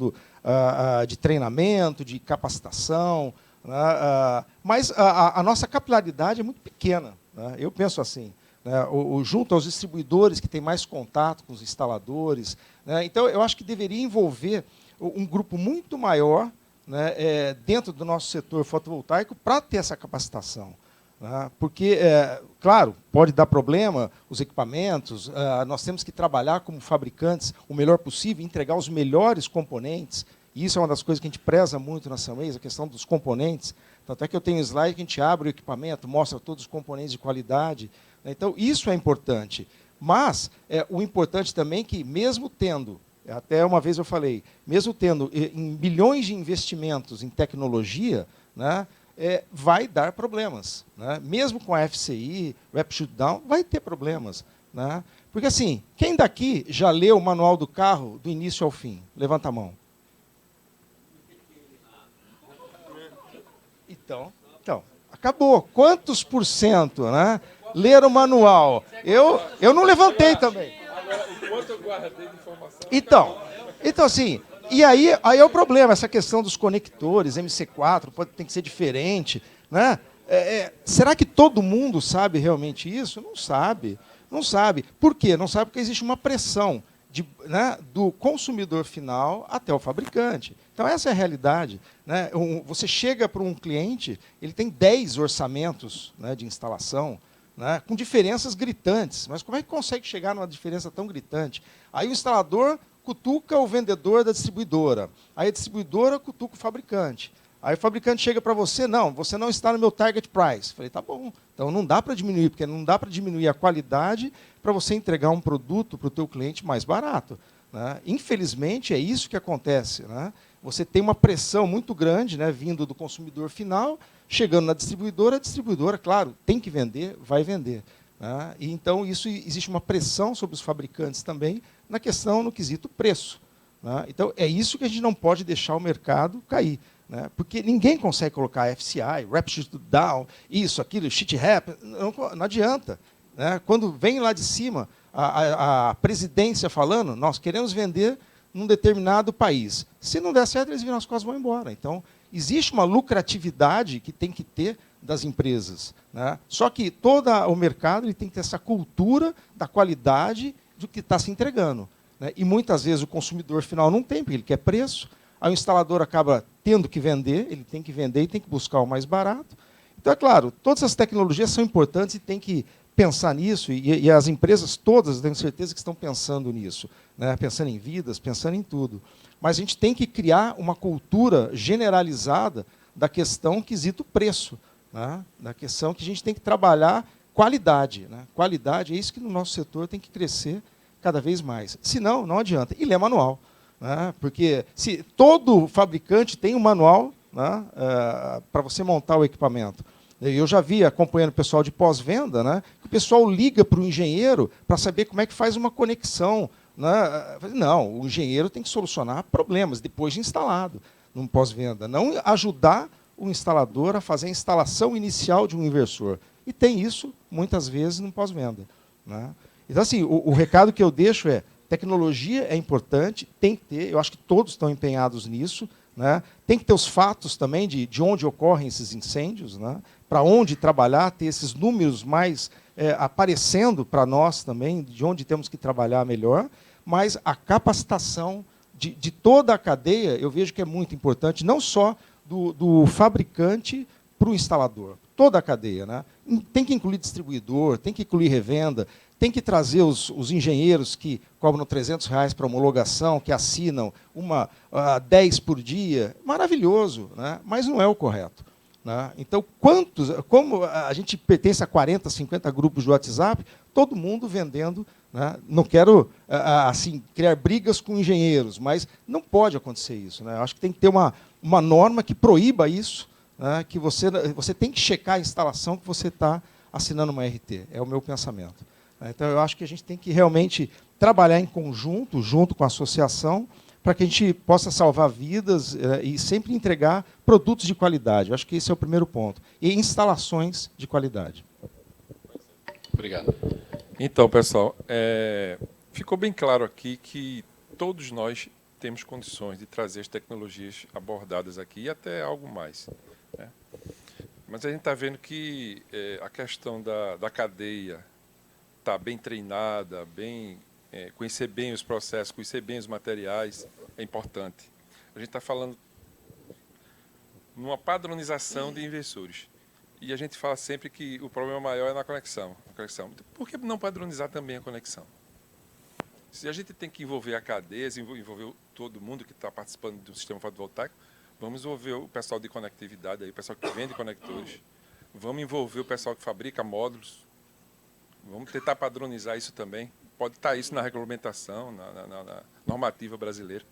P: de treinamento, de capacitação, né? Mas a nossa capilaridade é muito pequena. Né? Eu penso assim. Né, junto aos distribuidores que têm mais contato com os instaladores. Né, então, eu acho que deveria envolver um grupo muito maior, né, dentro do nosso setor fotovoltaico para ter essa capacitação. Né? Porque, claro, pode dar problema os equipamentos, nós temos que trabalhar como fabricantes o melhor possível, entregar os melhores componentes. E isso é uma das coisas que a gente preza muito na Sunways, a questão dos componentes. Tanto é que eu tenho um slide que a gente abre o equipamento, mostra todos os componentes de qualidade. Né? Então, isso é importante. Mas o importante também é que, mesmo tendo, até uma vez eu falei, mesmo tendo em bilhões de investimentos em tecnologia, né, vai dar problemas. Né? Mesmo com a FCI, Rapid Shutdown, vai ter problemas. Né? Porque, assim, quem daqui já leu o manual do carro do início ao fim? Levanta a mão. Então, acabou. Quantos por cento, né, leram o manual? Eu não levantei também. Então assim, e aí é o problema, essa questão dos conectores, MC4, tem que ser diferente. Né? Será que todo mundo sabe realmente isso? Não sabe. Não sabe. Por quê? Não sabe porque existe uma pressão né, do consumidor final até o fabricante. Então, essa é a realidade. Né? Você chega para um cliente, ele tem 10 orçamentos, né, de instalação, né, com diferenças gritantes. Mas como é que consegue chegar numa diferença tão gritante? Aí o instalador cutuca o vendedor da distribuidora. Aí a distribuidora cutuca o fabricante. Aí o fabricante chega para você, não, você não está no meu target price. Falei, tá bom, então não dá para diminuir, porque não dá para diminuir a qualidade para você entregar um produto para o teu cliente mais barato. Né? Infelizmente, é isso que acontece. Né? Você tem uma pressão muito grande, né, vindo do consumidor final, chegando na distribuidora, a distribuidora, claro, tem que vender, vai vender. Né? E, então, existe uma pressão sobre os fabricantes também na questão, no quesito preço. Né? Então, é isso que a gente não pode deixar o mercado cair. Né? Porque ninguém consegue colocar FCI, Rapid Shutdown, isso, aquilo, shit happen, não adianta. Né? Quando vem lá de cima a presidência falando, nós queremos vender num determinado país. Se não der certo, eles viram as costas e vão embora. Então, existe uma lucratividade que tem que ter das empresas. Né? Só que todo o mercado ele tem que ter essa cultura da qualidade do que está se entregando. Né? E muitas vezes o consumidor final não tem, porque ele quer preço. Aí o instalador acaba tendo que vender, ele tem que vender e tem que buscar o mais barato. Então, é claro, todas as tecnologias são importantes e tem que pensar nisso, e as empresas todas, eu tenho certeza que estão pensando nisso, né? Pensando em vidas, pensando em tudo. Mas a gente tem que criar uma cultura generalizada da questão quesito preço, né? Da questão que a gente tem que trabalhar qualidade. Né? Qualidade é isso que no nosso setor tem que crescer cada vez mais. Senão, não adianta. E ler manual. Né? Porque se todo fabricante tem um manual, né, para você montar o equipamento. Eu já vi, acompanhando o pessoal de pós-venda, né, que o pessoal liga para o engenheiro para saber como é que faz uma conexão. Né? Não, o engenheiro tem que solucionar problemas depois de instalado no pós-venda. Não ajudar o instalador a fazer a instalação inicial de um inversor. E tem isso, muitas vezes, no pós-venda. Né? Então, assim, o recado que eu deixo é, tecnologia é importante, tem que ter, eu acho que todos estão empenhados nisso. Né? Tem que ter os fatos também de onde ocorrem esses incêndios, né? Para onde trabalhar, ter esses números mais aparecendo para nós também, de onde temos que trabalhar melhor, mas a capacitação de toda a cadeia, eu vejo que é muito importante, não só do fabricante para o instalador, toda a cadeia. Né? Tem que incluir distribuidor, tem que incluir revenda, tem que trazer os engenheiros que cobram R$300 para homologação, que assinam 10 por dia. Maravilhoso, né? Mas não é o correto. Né? Então, como a gente pertence a 40, 50 grupos de WhatsApp, todo mundo vendendo. Né? Não quero assim, criar brigas com engenheiros, mas não pode acontecer isso. Né? Eu acho que tem que ter uma norma que proíba isso, né? Que você tem que checar a instalação que você está assinando uma RT. É o meu pensamento. Então, eu acho que a gente tem que realmente trabalhar em conjunto, junto com a associação, para que a gente possa salvar vidas e sempre entregar produtos de qualidade. Eu acho que esse é o primeiro ponto. E instalações de qualidade.
Q: Obrigado. Então, pessoal, ficou bem claro aqui que todos nós temos condições de trazer as tecnologias abordadas aqui e até algo mais. Né? Mas a gente está vendo que a questão da cadeia está bem treinada, conhecer bem os processos, conhecer bem os materiais, é importante. A gente está falando numa padronização de inversores. E a gente fala sempre que o problema maior é na conexão. Por que não padronizar também a conexão? Se a gente tem que envolver a cadeia, envolver todo mundo que está participando do sistema fotovoltaico, vamos envolver o pessoal de conectividade, aí, o pessoal que vende conectores, vamos envolver o pessoal que fabrica módulos, vamos tentar padronizar isso também. Pode estar isso na regulamentação, na normativa brasileira.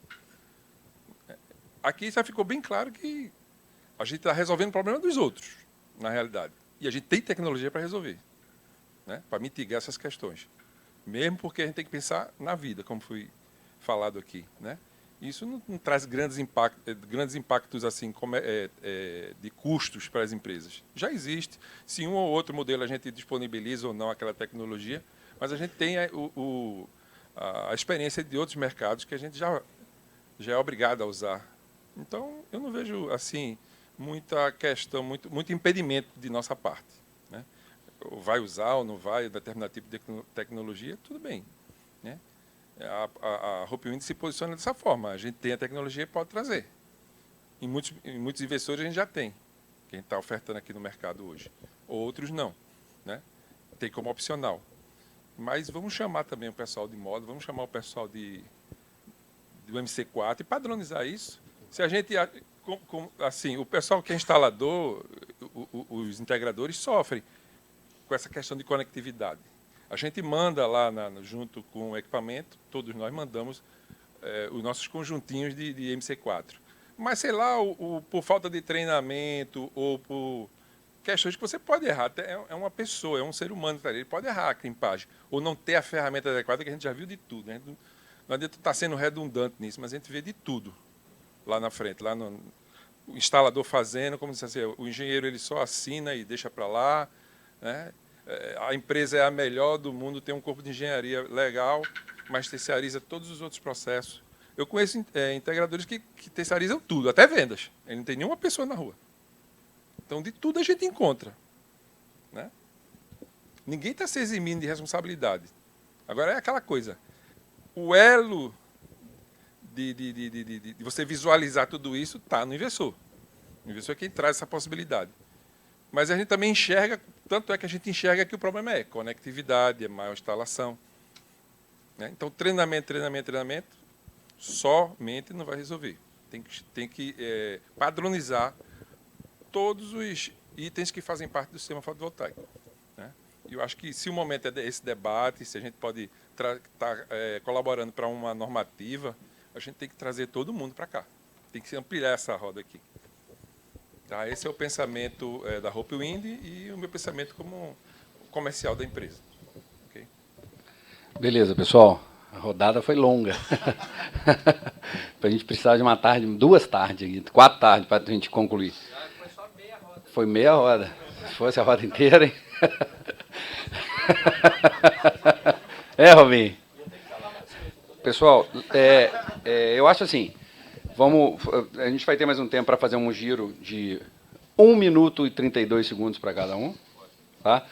Q: Aqui já ficou bem claro que a gente está resolvendo o problema dos outros, na realidade. E a gente tem tecnologia para resolver, né? Para mitigar essas questões. Mesmo porque a gente tem que pensar na vida, como foi falado aqui, né? Isso não traz grandes impactos assim, de custos para as empresas. Já existe. Se um ou outro modelo a gente disponibiliza ou não aquela tecnologia, mas a gente tem a experiência de outros mercados que a gente já é obrigado a usar. Então, eu não vejo assim muita questão, muito impedimento de nossa parte, né? Ou vai usar ou não vai determinado tipo de tecnologia, tudo bem, né? A Hope Wind se posiciona dessa forma. A gente tem a tecnologia e pode trazer. Em muitos investidores a gente já tem, quem está ofertando aqui no mercado hoje. Outros não, né? Tem como opcional. Mas vamos chamar também o pessoal de modo, vamos chamar o pessoal do MC4 e padronizar isso. Se a gente, assim, o pessoal que é instalador, os integradores sofrem com essa questão de conectividade. A gente manda lá, junto com o equipamento, todos nós mandamos os nossos conjuntinhos de MC4. Mas, sei lá, por falta de treinamento ou por questões que você pode errar, é uma pessoa, é um ser humano, ele pode errar a crimpagem, ou não ter a ferramenta adequada, que a gente já viu de tudo, né? Não adianta estar sendo redundante nisso, mas a gente vê de tudo lá na frente, o instalador fazendo, como se assim, o engenheiro ele só assina e deixa para lá, né? A empresa é a melhor do mundo, tem um corpo de engenharia legal, mas terceiriza todos os outros processos. Eu conheço integradores que terceirizam tudo, até vendas. Ele não tem nenhuma pessoa na rua. Então, de tudo a gente encontra, né? Ninguém está se eximindo de responsabilidade. Agora, é aquela coisa. O elo de você visualizar tudo isso está no investidor. O investidor é quem traz essa possibilidade. Mas a gente também enxerga, tanto é que a gente enxerga que o problema é conectividade, é maior instalação, né? Então, treinamento, somente não vai resolver. Tem que padronizar todos os itens que fazem parte do sistema fotovoltaico, né? E eu acho que, se o momento é esse debate, se a gente pode estar colaborando para uma normativa, a gente tem que trazer todo mundo para cá. Tem que ampliar essa roda aqui. Tá? Esse é o pensamento da Hope Wind e o meu pensamento como comercial da empresa. Okay?
B: Beleza, pessoal. A rodada foi longa. A gente precisava de uma tarde, 2 tardes, 4 tardes para a gente concluir.
C: Foi só meia roda.
B: Foi meia roda. Se fosse a roda inteira, hein? Robin? Pessoal, eu acho assim, a gente vai ter mais um tempo para fazer um giro de 1 minuto e 32 segundos para cada um, tá?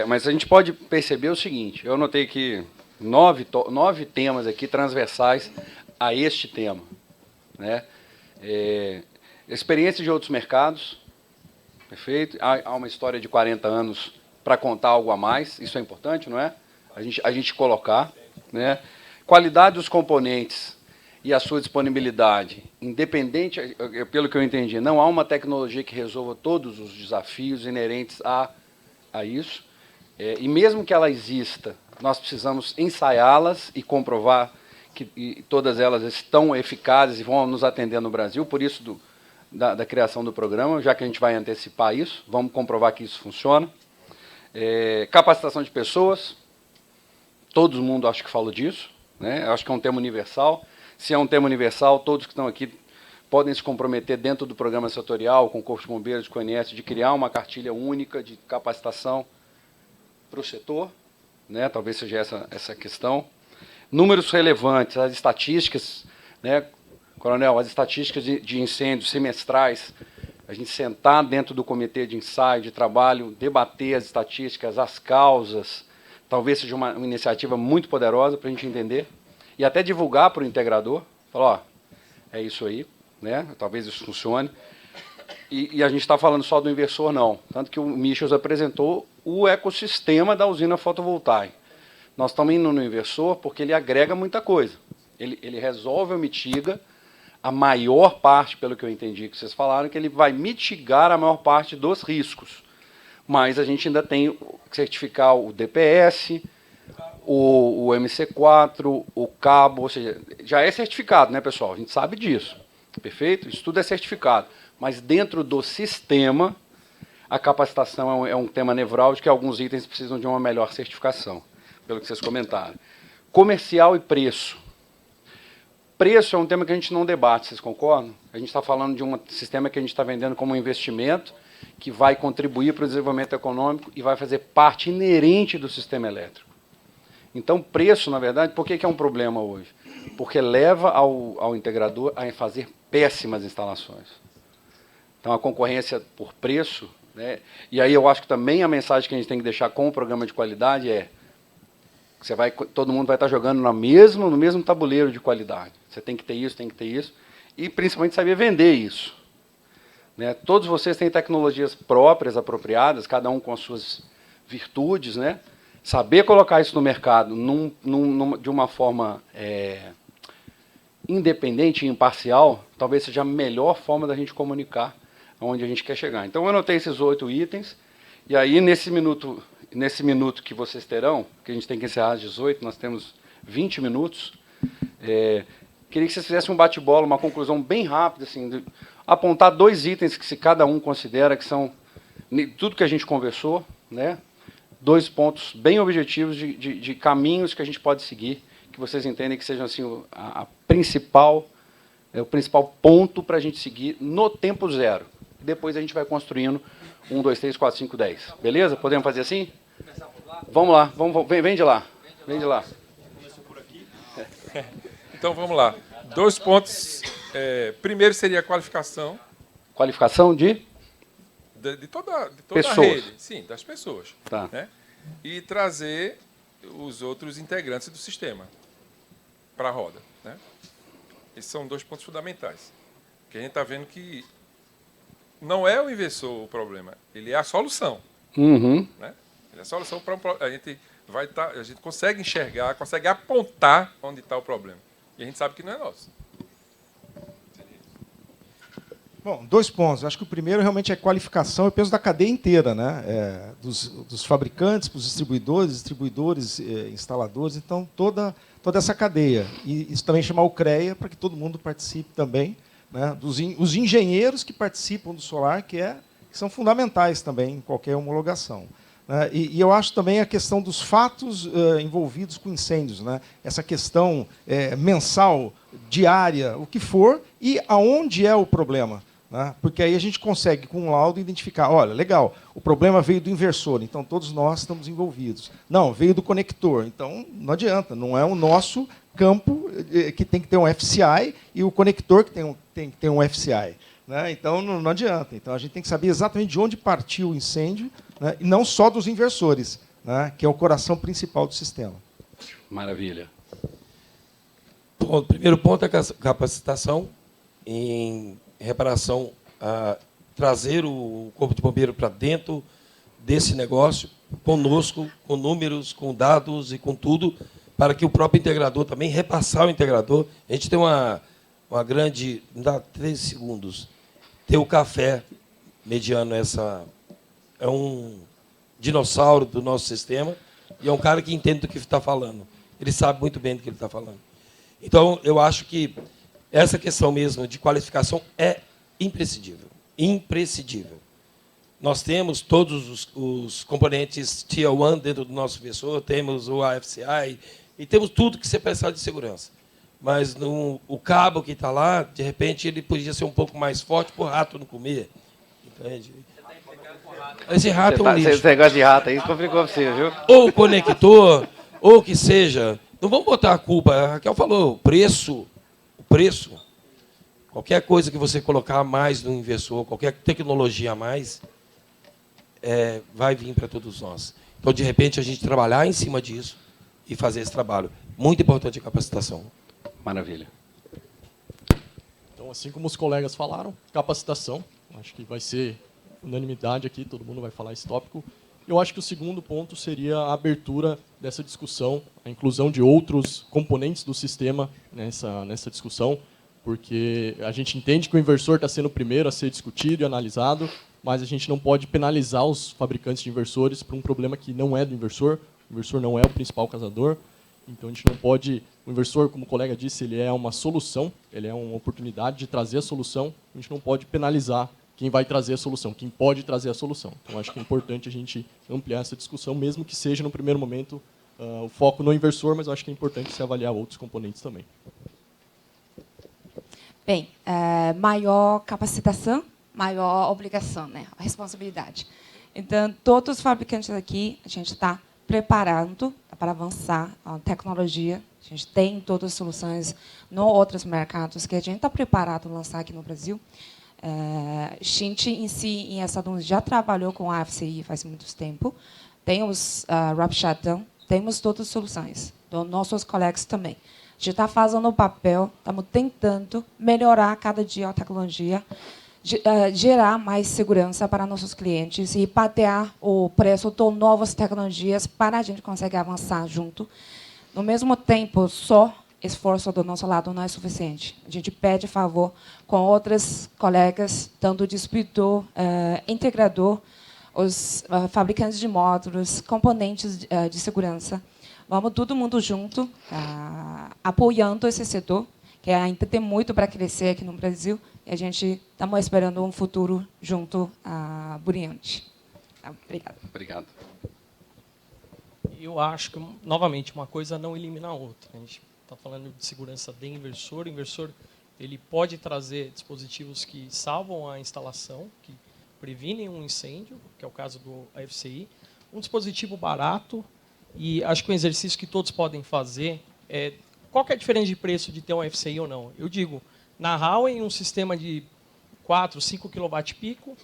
B: Mas a gente pode perceber o seguinte, eu anotei que 9 temas aqui transversais a este tema, né? Experiência de outros mercados, perfeito? Há uma história de 40 anos para contar algo a mais, isso é importante, não é? A gente colocar, né? Qualidade dos componentes e a sua disponibilidade, independente, pelo que eu entendi, não há uma tecnologia que resolva todos os desafios inerentes a isso, e mesmo que ela exista, nós precisamos ensaiá-las e comprovar que todas elas estão eficazes e vão nos atender no Brasil, por isso da criação do programa, já que a gente vai antecipar isso, vamos comprovar que isso funciona. Capacitação de pessoas, todo mundo acho que falou disso, né? Acho que é um tema universal. Se é um tema universal, todos que estão aqui podem se comprometer dentro do programa setorial, com o Corpo de Bombeiros, com o INS, de criar uma cartilha única de capacitação para o setor, né? Talvez seja essa questão. Números relevantes, as estatísticas, né, Coronel, as estatísticas de incêndios semestrais, a gente sentar dentro do comitê de ensaio, de trabalho, debater as estatísticas, as causas, talvez seja uma iniciativa muito poderosa para a gente entender, e até divulgar para o integrador, falar, ó, é isso aí, né? Talvez isso funcione. E a gente está falando só do inversor, não. Tanto que o Michels apresentou o ecossistema da usina fotovoltaica. Nós estamos indo no inversor porque ele agrega muita coisa. Ele resolve ou mitiga a maior parte, pelo que eu entendi que vocês falaram, que ele vai mitigar a maior parte dos riscos. Mas a gente ainda tem que certificar o DPS, o MC4, o cabo, ou seja, já é certificado, né, pessoal? A gente sabe disso, perfeito? Isso tudo é certificado. Mas dentro do sistema, a capacitação é um tema nevrálgico e alguns itens precisam de uma melhor certificação, pelo que vocês comentaram. Comercial e preço. Preço é um tema que a gente não debate, vocês concordam? A gente está falando de um sistema que a gente está vendendo como um investimento que vai contribuir para o desenvolvimento econômico e vai fazer parte inerente do sistema elétrico. Então, preço, na verdade, por que é um problema hoje? Porque leva ao integrador a fazer péssimas instalações. Então, a concorrência por preço, né? E aí eu acho que também a mensagem que a gente tem que deixar com o programa de qualidade é todo mundo vai estar jogando no mesmo tabuleiro de qualidade. Você tem que ter isso, e principalmente saber vender isso. Né? Todos vocês têm tecnologias próprias, apropriadas, cada um com as suas virtudes, né? Saber colocar isso no mercado de uma forma independente e imparcial, talvez seja a melhor forma da gente comunicar onde a gente quer chegar. Então, eu anotei esses 8 itens, e aí, nesse minuto que vocês terão, que a gente tem que encerrar às 18, nós temos 20 minutos, queria que vocês fizessem um bate-bola, uma conclusão bem rápida, assim, apontar 2 itens que se cada um considera que são tudo que a gente conversou, né? 2 pontos bem objetivos de caminhos que a gente pode seguir, que vocês entendem que sejam assim, o principal ponto para a gente seguir no tempo zero. Depois a gente vai construindo 1, 2, 3, 4, 5, 10. Beleza? Podemos fazer assim? Vamos lá. Vem de lá. Vem de lá.
Q: Então, vamos lá. 2 pontos. Primeiro seria a qualificação.
B: Qualificação de
Q: toda
B: pessoas.
Q: A rede. Sim, das pessoas.
B: Tá.
Q: Né? E trazer os outros integrantes do sistema para a roda. Né? Esses são 2 pontos fundamentais. Porque a gente está vendo que não é o inversor o problema, ele é a solução.
B: Uhum.
Q: Né? Ele é a solução para a gente a gente consegue enxergar, consegue apontar onde está o problema. E a gente sabe que não é nosso.
P: Bom, 2 pontos. Acho que o primeiro realmente é qualificação e peso da cadeia inteira, né? Dos fabricantes, para os distribuidores, instaladores, então toda essa cadeia. E isso também chamar o CREA para que todo mundo participe também. Né, os engenheiros que participam do solar, que são fundamentais também em qualquer homologação. Né, e eu acho também a questão dos fatos envolvidos com incêndios, né, essa questão mensal, diária, o que for, e aonde é o problema. Né, porque aí a gente consegue, com um laudo, identificar, olha, legal, o problema veio do inversor, então todos nós estamos envolvidos. Não, veio do conector, então não adianta, não é o nosso campo que tem que ter um FCI e o conector que tem que ter um FCI. Né? Então, não adianta. Então, a gente tem que saber exatamente de onde partiu o incêndio, né? E não só dos inversores, né? Que é o coração principal do sistema.
B: Maravilha.
O: Bom, o primeiro ponto é a capacitação em reparação, a trazer o Corpo de Bombeiro para dentro desse negócio, conosco, com números, com dados e com tudo, para que o próprio integrador também, repassar o integrador. A gente tem uma grande... Me dá 3 segundos. Ter o café mediano é um dinossauro do nosso sistema e é um cara que entende do que está falando. Ele sabe muito bem do que ele está falando. Então, eu acho que essa questão mesmo de qualificação é imprescindível. Imprescindível. Nós temos todos os componentes Tier 1 dentro do nosso inversor, temos o AFCI, e temos tudo que você precisa de segurança. Mas o cabo que está lá, de repente, ele podia ser um pouco mais forte para o rato não comer. Entende? Esse rato é um lixo.
B: Esse negócio de rato aí complicou você, viu?
O: Ou o conector, ou o que seja. Não vamos botar a culpa. A Raquel falou, o preço. Qualquer coisa que você colocar a mais no inversor, qualquer tecnologia a mais, vai vir para todos nós. Então, de repente, a gente trabalhar em cima disso e fazer esse trabalho. Muito importante a capacitação.
B: Maravilha.
M: Então, Então, assim como os colegas falaram, capacitação, acho que vai ser unanimidade aqui, todo mundo vai falar esse tópico. Eu acho que o segundo ponto seria a abertura dessa discussão, a inclusão de outros componentes do sistema nessa discussão, porque a gente entende que o inversor está sendo o primeiro a ser discutido e analisado, mas a gente não pode penalizar os fabricantes de inversores por um problema que não é do inversor. O inversor não é o principal causador, então a gente não pode... O inversor, como o colega disse, ele é uma solução, ele é uma oportunidade de trazer a solução, a gente não pode penalizar quem vai trazer a solução, quem pode trazer a solução. Então, acho que é importante a gente ampliar essa discussão, mesmo que seja, no primeiro momento, o foco no inversor, mas acho que é importante se avaliar outros componentes também.
L: Bem, maior capacitação, maior obrigação, né? Responsabilidade. Então, todos os fabricantes aqui, a gente está preparando para avançar a tecnologia. A gente tem todas as soluções em outros mercados que a gente está preparado para lançar aqui no Brasil. A gente, em si, em Estados Unidos, já trabalhou com a FCI faz muito tempo. Temos Rapid Shutdown, temos todas as soluções. Então, nossos colegas também. A gente está fazendo o papel, estamos tentando melhorar cada dia a tecnologia, gerar mais segurança para nossos clientes e patear o preço de novas tecnologias para a gente conseguir avançar junto. No mesmo tempo, só esforço do nosso lado não é suficiente. A gente pede favor com outros colegas, tanto distribuidor, integrador, os fabricantes de módulos, componentes de segurança. Vamos todo mundo junto, apoiando esse setor, que ainda tem muito para crescer aqui no Brasil, e a gente estamos esperando um futuro junto brilhante. Obrigada.
B: Obrigado.
K: Eu acho que, novamente, uma coisa não elimina a outra. A gente está falando de segurança de inversor. O inversor ele pode trazer dispositivos que salvam a instalação, que previnem um incêndio, que é o caso do FCI. Um dispositivo barato, e acho que um exercício que todos podem fazer é qual que é a diferença de preço de ter um FCI ou não. Eu digo, na Huawei, um sistema de 4, 5 kW-pico,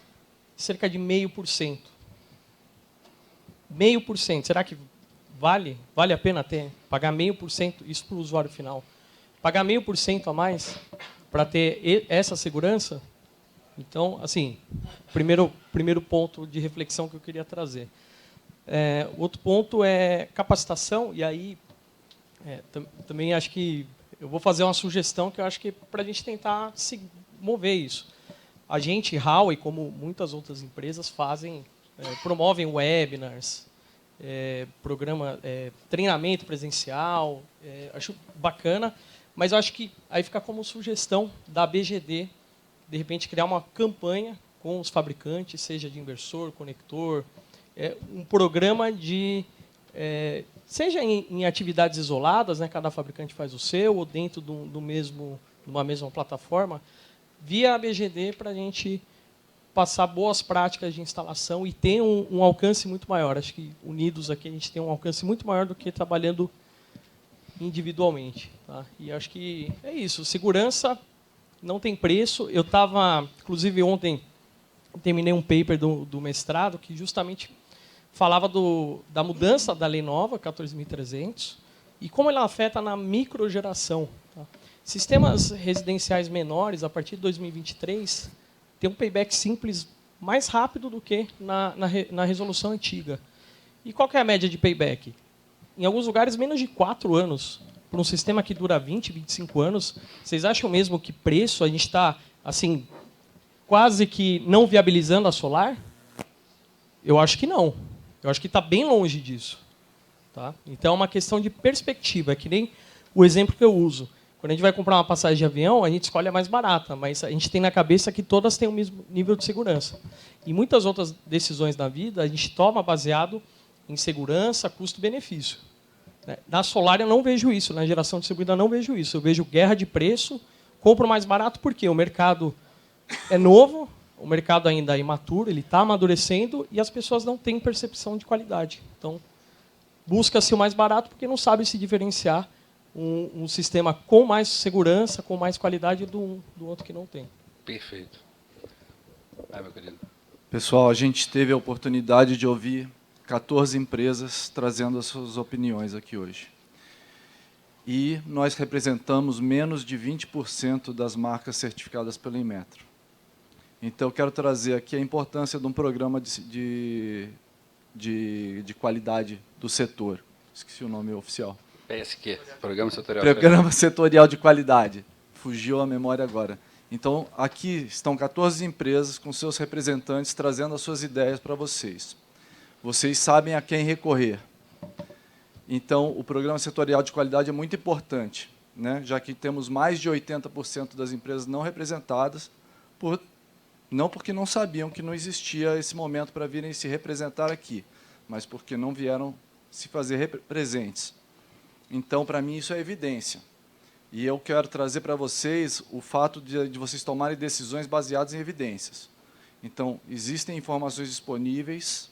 K: cerca de 0,5%. 0,5%. Será que vale a pena pagar 0,5% isso para o usuário final? Pagar 0,5% a mais para ter essa segurança? Então, assim, primeiro ponto de reflexão que eu queria trazer. Outro ponto é capacitação, e aí também acho que eu vou fazer uma sugestão que eu acho que para a gente tentar se mover isso. A gente, Huawei, como muitas outras empresas, promovem webinars, treinamento presencial, acho bacana, mas eu acho que aí fica como sugestão da BGD, de repente criar uma campanha com os fabricantes, seja de inversor, conector, um programa de... seja em atividades isoladas, né, cada fabricante faz o seu, ou dentro de uma mesma plataforma, via a BGD para a gente passar boas práticas de instalação e ter um alcance muito maior. Acho que unidos aqui a gente tem um alcance muito maior do que trabalhando individualmente. Tá? E acho que é isso. Segurança não tem preço. Eu estava, inclusive ontem, terminei um paper do mestrado que justamente falava da mudança da lei nova, 14.300, e como ela afeta na microgeração. Tá? Sistemas residenciais menores, a partir de 2023, tem um payback simples mais rápido do que na resolução antiga. E qual que é a média de payback? Em alguns lugares, menos de 4 anos. Para um sistema que dura 20, 25 anos, vocês acham mesmo que preço a gente está assim, quase que não viabilizando a solar? Eu acho que não. Eu acho que está bem longe disso. Tá? Então, é uma questão de perspectiva. É que nem o exemplo que eu uso. Quando a gente vai comprar uma passagem de avião, a gente escolhe a mais barata, mas a gente tem na cabeça que todas têm o mesmo nível de segurança. E muitas outras decisões na vida a gente toma baseado em segurança, custo-benefício. Na solar eu não vejo isso, na geração distribuída eu não vejo isso. Eu vejo guerra de preço, compro mais barato porque o mercado é novo, o mercado ainda é imaturo, ele está amadurecendo e as pessoas não têm percepção de qualidade. Então, busca-se o mais barato porque não sabe se diferenciar um sistema com mais segurança, com mais qualidade do outro que não tem.
B: Perfeito. Meu querido.
J: Pessoal, a gente teve a oportunidade de ouvir 14 empresas trazendo as suas opiniões aqui hoje. e nós representamos menos de 20% das marcas certificadas pelo Inmetro. Então, eu quero trazer aqui a importância de um programa de qualidade do setor. Esqueci o nome oficial.
B: PSQ, Programa Setorial.
J: Programa Setorial de Qualidade. Fugiu a memória agora. Então, aqui estão 14 empresas com seus representantes trazendo as suas ideias para vocês. Vocês sabem a quem recorrer. Então, o Programa Setorial de Qualidade é muito importante, né? Já que temos mais de 80% das empresas não representadas, não porque não sabiam que não existia esse momento para virem se representar aqui, mas porque não vieram se fazer presentes. Então, para mim, isso é evidência. E eu quero trazer para vocês o fato de vocês tomarem decisões baseadas em evidências. Então, existem informações disponíveis,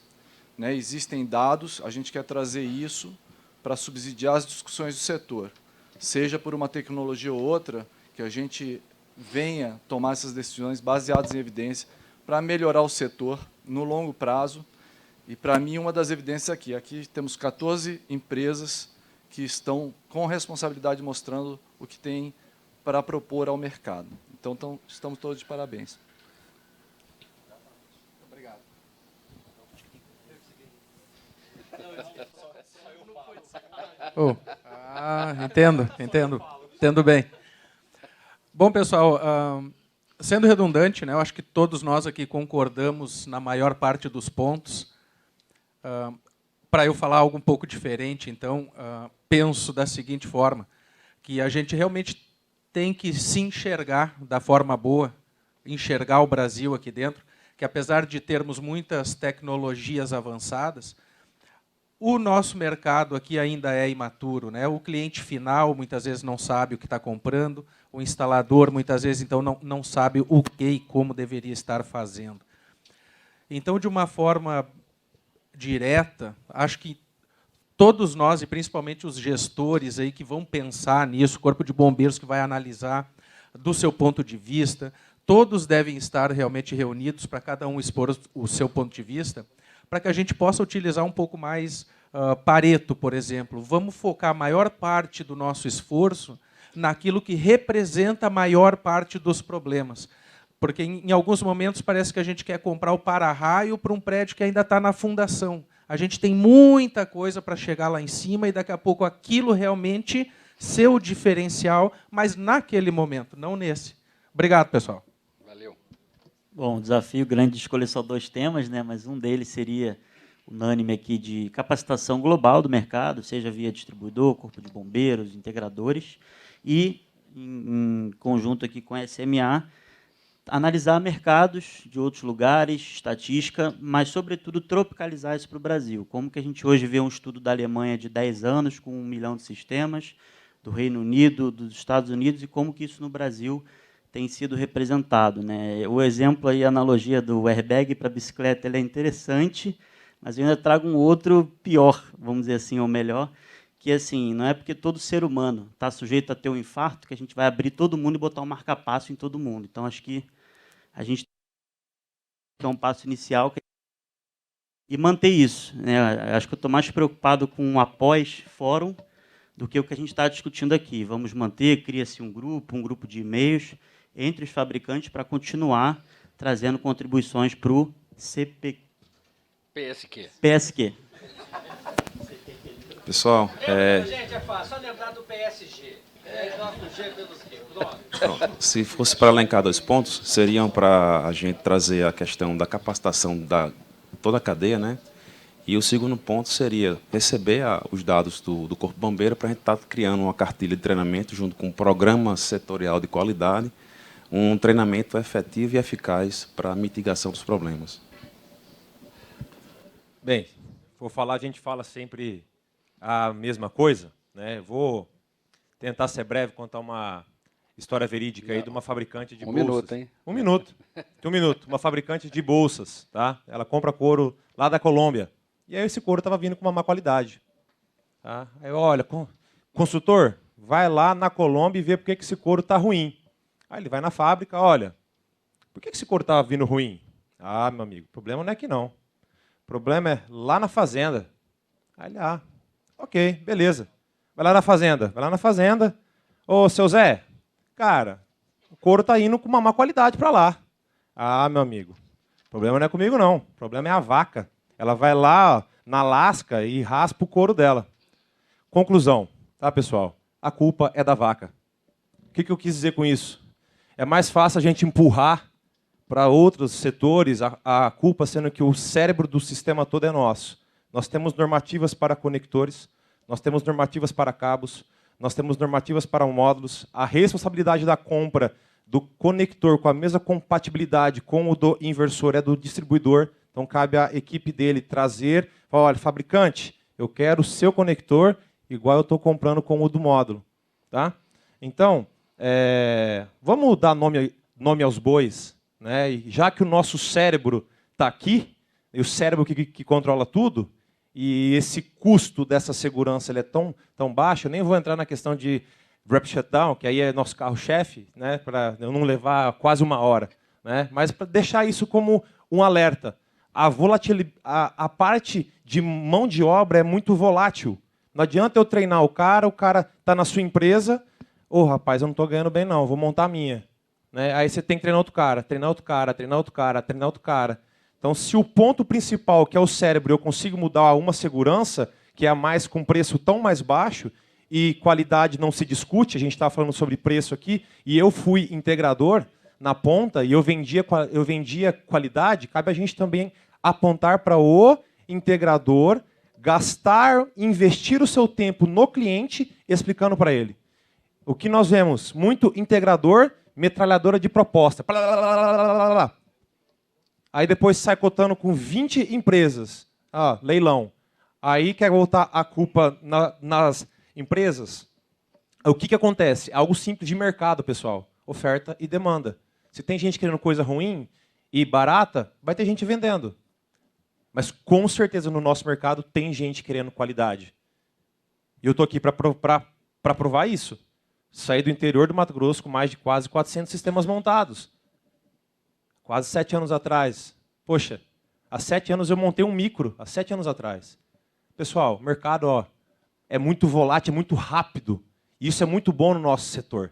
J: né, existem dados, a gente quer trazer isso para subsidiar as discussões do setor. Seja por uma tecnologia ou outra, que a gente venha tomar essas decisões baseadas em evidência para melhorar o setor no longo prazo. E, para mim, uma das evidências aqui temos 14 empresas que estão com responsabilidade mostrando o que tem para propor ao mercado. Então, estamos todos de parabéns.
B: Obrigado.
I: Entendo bem. Bom, pessoal, sendo redundante, né, eu acho que todos nós aqui concordamos na maior parte dos pontos. Para eu falar algo um pouco diferente, então, penso da seguinte forma, que a gente realmente tem que se enxergar da forma boa, enxergar o Brasil aqui dentro, que apesar de termos muitas tecnologias avançadas, o nosso mercado aqui ainda é imaturo, né? O cliente final muitas vezes não sabe o que está comprando, o instalador muitas vezes então não sabe o que e como deveria estar fazendo. Então, de uma forma direta, acho que todos nós, e principalmente os gestores aí que vão pensar nisso, o Corpo de Bombeiros que vai analisar do seu ponto de vista, todos devem estar realmente reunidos para cada um expor o seu ponto de vista, para que a gente possa utilizar um pouco mais Pareto, por exemplo. Vamos focar a maior parte do nosso esforço naquilo que representa a maior parte dos problemas. Porque, em alguns momentos, parece que a gente quer comprar o para-raio para um prédio que ainda está na fundação. A gente tem muita coisa para chegar lá em cima e, daqui a pouco, aquilo realmente ser o diferencial, mas naquele momento, não nesse. Obrigado, pessoal.
B: Valeu.
H: Bom, o desafio grande de escolher só 2 temas, né, mas um deles seria unânime aqui de capacitação global do mercado, seja via distribuidor, corpo de bombeiros, integradores, e, em conjunto aqui com a SMA, analisar mercados de outros lugares, estatística, mas, sobretudo, tropicalizar isso para o Brasil. Como que a gente hoje vê um estudo da Alemanha de 10 anos, com 1 milhão de sistemas, do Reino Unido, dos Estados Unidos, e como que isso no Brasil tem sido representado, né? O exemplo aí, a analogia do airbag para a bicicleta, ele é interessante, mas eu ainda trago um outro pior, vamos dizer assim, ou melhor, que assim, não é porque todo ser humano está sujeito a ter um infarto que a gente vai abrir todo mundo e botar um marca-passo em todo mundo. Então, acho que a gente tem um passo inicial e manter isso, né? Acho que eu estou mais preocupado com o após-fórum do que o que a gente está discutindo aqui. Vamos manter, cria-se um grupo de e-mails entre os fabricantes para continuar trazendo contribuições para o PSQ.
G: Pessoal,
C: Gente, é fácil, só lembrar do PSG. Nosso G pelos ricos.
G: se fosse para elencar 2 pontos, seriam para a gente trazer a questão da capacitação da toda a cadeia, né? E o segundo ponto seria receber os dados do Corpo Bombeiro para a gente estar criando uma cartilha de treinamento junto com um programa setorial de qualidade, um treinamento efetivo e eficaz para a mitigação dos problemas.
F: Bem, vou falar, a gente fala sempre a mesma coisa, né? Vou tentar ser breve, contar uma história verídica aí de uma fabricante de bolsas.
B: Minuto, hein?
F: 1 minuto. Tem 1 minuto. Uma fabricante de bolsas, tá? Ela compra couro lá da Colômbia. E aí esse couro estava vindo com uma má qualidade. Tá? Aí, olha, consultor, vai lá na Colômbia e vê por que esse couro está ruim. Aí ele vai na fábrica, olha, por que esse couro está vindo ruim? Ah, meu amigo, o problema não é aqui não. O problema é lá na fazenda. Aí ele, ok, beleza. Vai lá na fazenda. Ô, seu Zé, cara, o couro tá indo com uma má qualidade para lá. Ah, meu amigo, o problema não é comigo, não. O problema é a vaca. Ela vai lá, ó, na lasca e raspa o couro dela. Conclusão, tá, pessoal? A culpa é da vaca. O que eu quis dizer com isso? É mais fácil a gente empurrar para outros setores a culpa, sendo que o cérebro do sistema todo é nosso. Nós temos normativas para conectores, nós temos normativas para cabos, nós temos normativas para módulos. A responsabilidade da compra do conector com a mesma compatibilidade com o do inversor é do distribuidor. Então, cabe à equipe dele trazer, falar, olha, fabricante, eu quero o seu conector igual eu estou comprando com o do módulo. Tá? Então, vamos dar nome aos bois, né? E já que o nosso cérebro está aqui, e o cérebro que controla tudo, e esse custo dessa segurança ele é tão baixo, eu nem vou entrar na questão de Rapid Shutdown, que aí é nosso carro-chefe, né, para eu não levar quase uma hora. Né? Mas para deixar isso como um alerta. A parte de mão de obra é muito volátil. Não adianta eu treinar o cara está na sua empresa, rapaz, eu não estou ganhando bem não, vou montar a minha. Né? Aí você tem que treinar outro cara. Então, se o ponto principal, que é o cérebro, eu consigo mudar uma segurança, que é a mais com preço tão mais baixo, e qualidade não se discute, a gente estava falando sobre preço aqui, e eu fui integrador na ponta, e eu vendia qualidade, cabe a gente também apontar para o integrador, investir o seu tempo no cliente, explicando para ele. O que nós vemos? Muito integrador, metralhadora de proposta. Aí depois sai cotando com 20 empresas. Leilão. Aí quer botar a culpa nas empresas. O que acontece? Algo simples de mercado, pessoal. Oferta e demanda. Se tem gente querendo coisa ruim e barata, vai ter gente vendendo. Mas com certeza no nosso mercado tem gente querendo qualidade. E eu estou aqui para provar isso. Saí do interior do Mato Grosso com mais de quase 400 sistemas montados. Quase 7 anos atrás. Poxa, há 7 anos eu montei um micro, há 7 anos atrás. Pessoal, o mercado é muito volátil, é muito rápido. E isso é muito bom no nosso setor.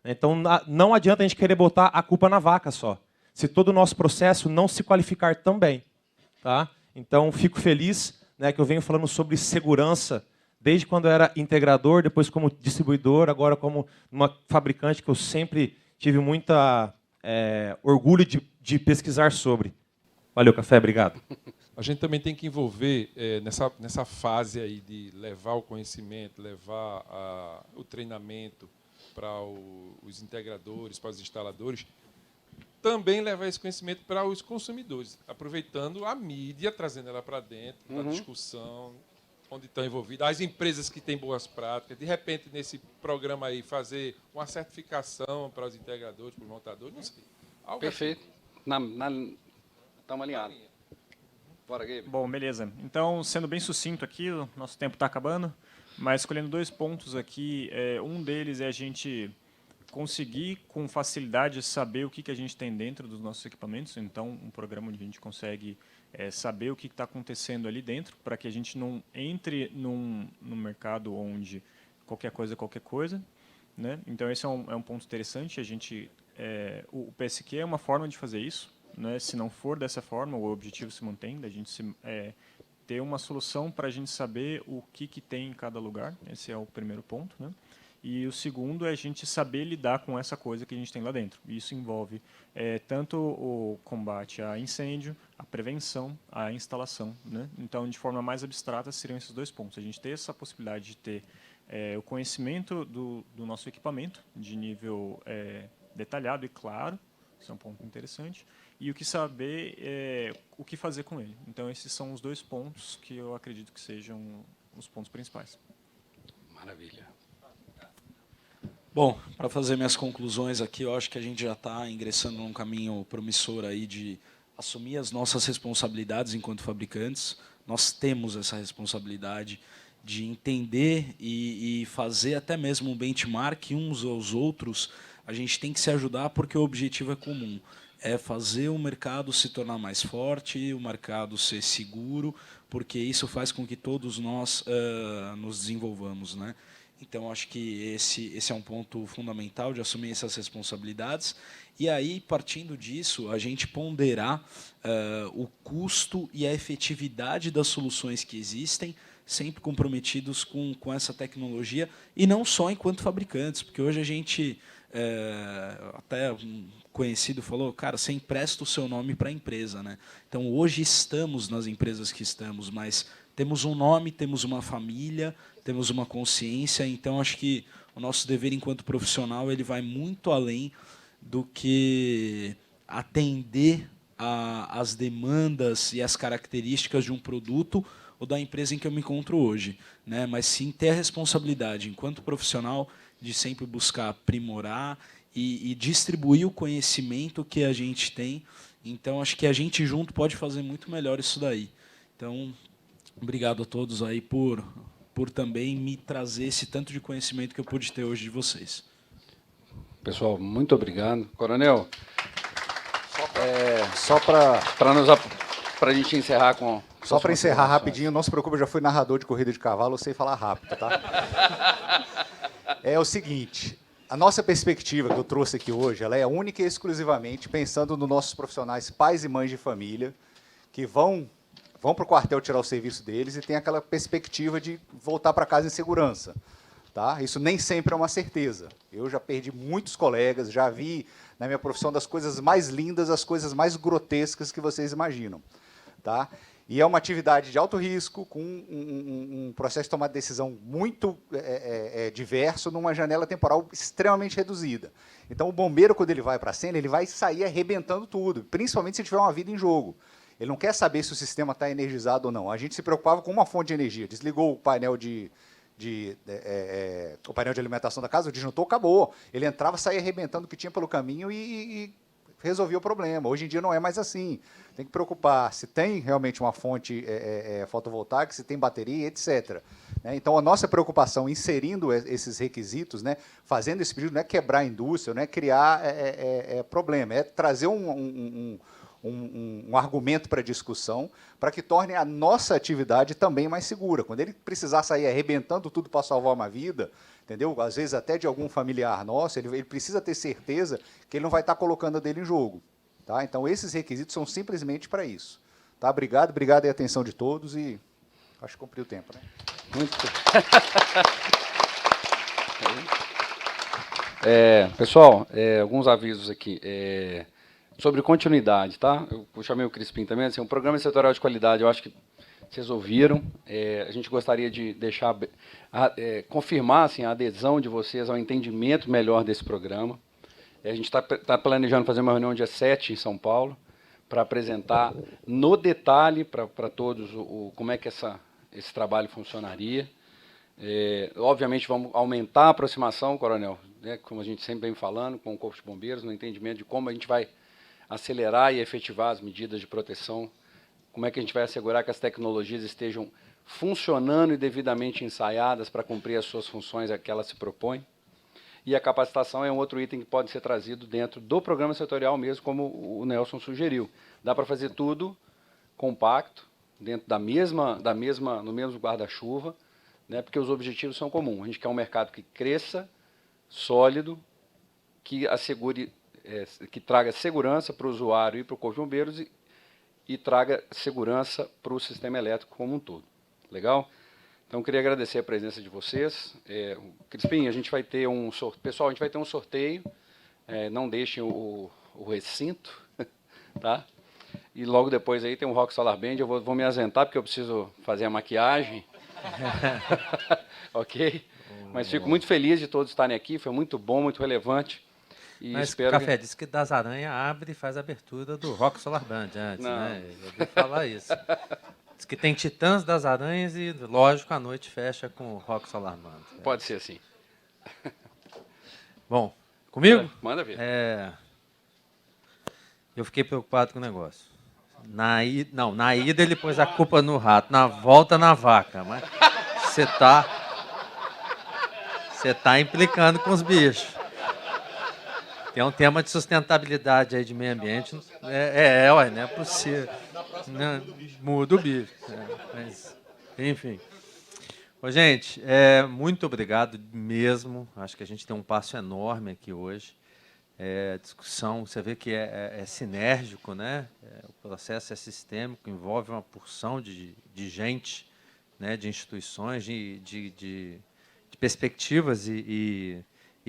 F: Então, não adianta a gente querer botar a culpa na vaca só. Se todo o nosso processo não se qualificar também. Tá? Então, fico feliz, né, que eu venho falando sobre segurança desde quando eu era integrador, depois como distribuidor, agora como uma fabricante que eu sempre tive muita orgulho de pesquisar sobre. Valeu, Café, obrigado.
Q: A gente também tem que envolver nessa fase aí de levar o conhecimento, levar o treinamento para os integradores, para os instaladores, também levar esse conhecimento para os consumidores, aproveitando a mídia, trazendo ela para dentro, da discussão, onde estão envolvidas, as empresas que têm boas práticas, de repente, nesse programa aí, fazer uma certificação para os integradores, para os montadores, não sei.
B: Perfeito. Estamos alinhados. Bora, Gabe.
E: Bom, beleza. Então, sendo bem sucinto aqui, o nosso tempo está acabando, mas escolhendo 2 pontos aqui. Um deles é a gente conseguir, com facilidade, saber o que a gente tem dentro dos nossos equipamentos. Então, um programa onde a gente consegue saber o que está acontecendo ali dentro, para que a gente não entre num mercado onde qualquer coisa é qualquer coisa. Né? Então, esse é um ponto interessante. O PSQ é uma forma de fazer isso. Né? Se não for dessa forma, o objetivo se mantém, da gente ter uma solução para a gente saber o que tem em cada lugar. Esse é o primeiro ponto. Né? E o segundo é a gente saber lidar com essa coisa que a gente tem lá dentro. Isso envolve tanto o combate a incêndio, a prevenção, a instalação. Né? Então, de forma mais abstrata, seriam esses 2 pontos. A gente ter essa possibilidade de ter o conhecimento do nosso equipamento, de nível detalhado e claro, isso é um ponto interessante, e o que saber o que fazer com ele. Então, esses são os 2 pontos que eu acredito que sejam os pontos principais.
B: Maravilha.
D: Bom, para fazer minhas conclusões aqui, eu acho que a gente já está ingressando num caminho promissor aí de assumir as nossas responsabilidades enquanto fabricantes. Nós temos essa responsabilidade de entender e fazer até mesmo um benchmark uns aos outros. A gente tem que se ajudar porque o objetivo é comum. é fazer o mercado se tornar mais forte, o mercado ser seguro, porque isso faz com que todos nós nos desenvolvamos, né? Então, acho que esse é um ponto fundamental de assumir essas responsabilidades. E aí, partindo disso, a gente ponderar o custo e a efetividade das soluções que existem, sempre comprometidos com essa tecnologia, e não só enquanto fabricantes, porque hoje a gente, até um conhecido falou, cara, você empresta o seu nome para a empresa, né? Então, hoje estamos nas empresas que estamos, mas temos um nome, temos uma família, temos uma consciência, então acho que o nosso dever enquanto profissional ele vai muito além do que atender às demandas e às características de um produto ou da empresa em que eu me encontro hoje, né? Mas sim ter a responsabilidade, enquanto profissional, de sempre buscar aprimorar e distribuir o conhecimento que a gente tem. Então, acho que a gente junto pode fazer muito melhor isso daí. Então, obrigado a todos aí por também me trazer esse tanto de conhecimento que eu pude ter hoje de vocês.
B: Pessoal, muito obrigado. Coronel, só para a gente encerrar com...
R: Só para encerrar rapidinho, não se preocupe, eu já fui narrador de corrida de cavalo, eu sei falar rápido, tá? É o seguinte, a nossa perspectiva que eu trouxe aqui hoje, ela é única e exclusivamente pensando nos nossos profissionais, pais e mães de família, que vão para o quartel tirar o serviço deles e tem aquela perspectiva de voltar para casa em segurança. Tá? Isso nem sempre é uma certeza. Eu já perdi muitos colegas, já vi na minha profissão das coisas mais lindas, as coisas mais grotescas que vocês imaginam. Tá? E é uma atividade de alto risco, com um processo de tomar de decisão muito diverso, numa janela temporal extremamente reduzida. Então, o bombeiro, quando ele vai para a cena, ele vai sair arrebentando tudo, principalmente se tiver uma vida em jogo. Ele não quer saber se o sistema está energizado ou não. A gente se preocupava com uma fonte de energia. Desligou o painel de alimentação da casa, o disjuntor acabou. Ele entrava, saía arrebentando o que tinha pelo caminho e resolvia o problema. Hoje em dia não é mais assim. Tem que preocupar se tem realmente uma fonte fotovoltaica, se tem bateria, etc. Então, a nossa preocupação inserindo esses requisitos, né, fazendo esse pedido, não é quebrar a indústria, não é criar problema, é trazer um argumento para discussão, para que torne a nossa atividade também mais segura. Quando ele precisar sair arrebentando tudo para salvar uma vida, entendeu? Às vezes até de algum familiar nosso, ele precisa ter certeza que ele não vai estar colocando a dele em jogo. Tá? Então, esses requisitos são simplesmente para isso. Tá? Obrigado aí a atenção de todos e acho que cumpri o tempo. Né?
B: Muito. Pessoal, alguns avisos aqui. Sobre continuidade, tá? Eu chamei o Crispim também, assim, um programa setorial de qualidade, eu acho que vocês ouviram. A gente gostaria de deixar, confirmar assim, a adesão de vocês ao entendimento melhor desse programa. A gente está planejando fazer uma reunião dia 7 em São Paulo, para apresentar no detalhe para todos como é que esse trabalho funcionaria. Obviamente, vamos aumentar a aproximação, Coronel, né, como a gente sempre vem falando, com o Corpo de Bombeiros, no entendimento de como a gente vai acelerar e efetivar as medidas de proteção, como é que a gente vai assegurar que as tecnologias estejam funcionando e devidamente ensaiadas para cumprir as suas funções a que elas se propõem. E a capacitação é um outro item que pode ser trazido dentro do programa setorial mesmo, como o Nelson sugeriu. Dá para fazer tudo compacto, dentro no mesmo guarda-chuva, né, porque os objetivos são comuns. A gente quer um mercado que cresça, sólido, que assegure, que traga segurança para o usuário e para o Corpo de Bombeiros e traga segurança para o sistema elétrico como um todo. Legal? Então, queria agradecer a presença de vocês. Crispim, a gente vai ter um sorteio. Pessoal, a gente vai ter um sorteio. Não deixem o recinto, tá? E logo depois aí tem um Rock Solar Band. Eu vou me ausentar porque eu preciso fazer a maquiagem. Ok? Mas fico muito feliz de todos estarem aqui. Foi muito bom, muito relevante. E
A: mas
B: espero
A: Café disse que Das Aranha abre e faz a abertura do Rock Solar Band antes, né? Eu ouvi falar isso. Diz que tem Titãs das Aranhas e, lógico, a noite fecha com o Rock Solar Band.
B: Pode ser assim.
A: Bom, comigo?
B: Manda ver.
A: Eu fiquei preocupado com o negócio. Na ida ele pôs a culpa no rato, na volta na vaca. Mas você tá implicando com os bichos. Tem um tema de sustentabilidade aí de meio ambiente. Não é possível. Não, muda o bicho. Mas, enfim. Ô, gente, muito obrigado mesmo. Acho que a gente tem um passo enorme aqui hoje. Discussão, você vê que é sinérgico, né? O processo é sistêmico, envolve uma porção de gente, né? De instituições, de perspectivas e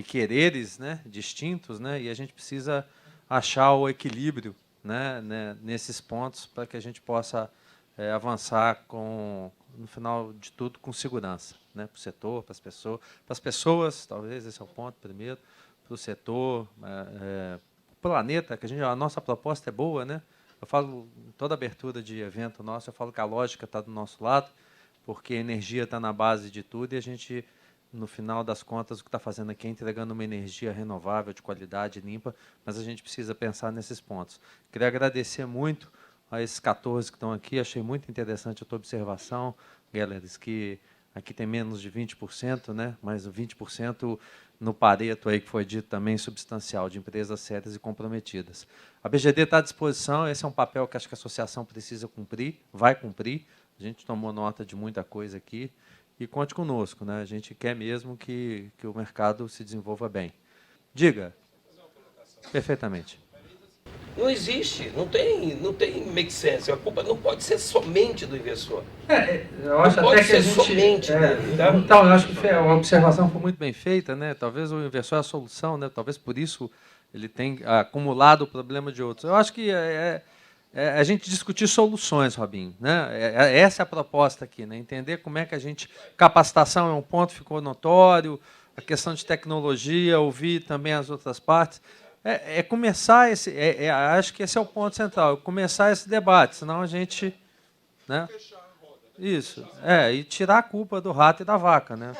A: quereres, né? Distintos, né? E a gente precisa achar o equilíbrio, né? Nesses pontos para que a gente possa avançar no final de tudo com segurança, né? Para o setor, para as pessoas, talvez esse é o ponto primeiro, para o setor, para o planeta, que a nossa proposta é boa, né? Eu falo em toda abertura de evento nosso, eu falo que a lógica está do nosso lado, porque a energia está na base de tudo e a gente, no final das contas, o que está fazendo aqui é entregando uma energia renovável, de qualidade, limpa, mas a gente precisa pensar nesses pontos. Queria agradecer muito a esses 14 que estão aqui, achei muito interessante a tua observação, Gellers, que aqui tem menos de 20%, né? Mas o 20% no Pareto aí que foi dito também substancial, de empresas sérias e comprometidas. A BGD está à disposição, esse é um papel que acho que a associação precisa cumprir, vai cumprir, a gente tomou nota de muita coisa aqui, e conte conosco, né? A gente quer mesmo que o mercado se desenvolva bem. Diga. Perfeitamente.
S: Não existe, não tem make sense. A culpa não pode ser somente do investidor.
A: Eu acho
S: não
A: até
S: pode
A: que a
S: ser
A: gente,
S: somente dele. Tá?
A: Então, eu acho que a observação foi muito bem feita, né? Talvez o inversor é a solução, né? Talvez por isso ele tenha acumulado o problema de outros. Eu acho que a gente discutir soluções, Robinho, né? Essa é a proposta aqui, né? Entender como é que a gente... Capacitação é um ponto, ficou notório, a questão de tecnologia, ouvir também as outras partes. Começar acho que esse é o ponto central, começar esse debate, senão a gente... Né? Isso, e tirar a culpa do rato e da vaca, né?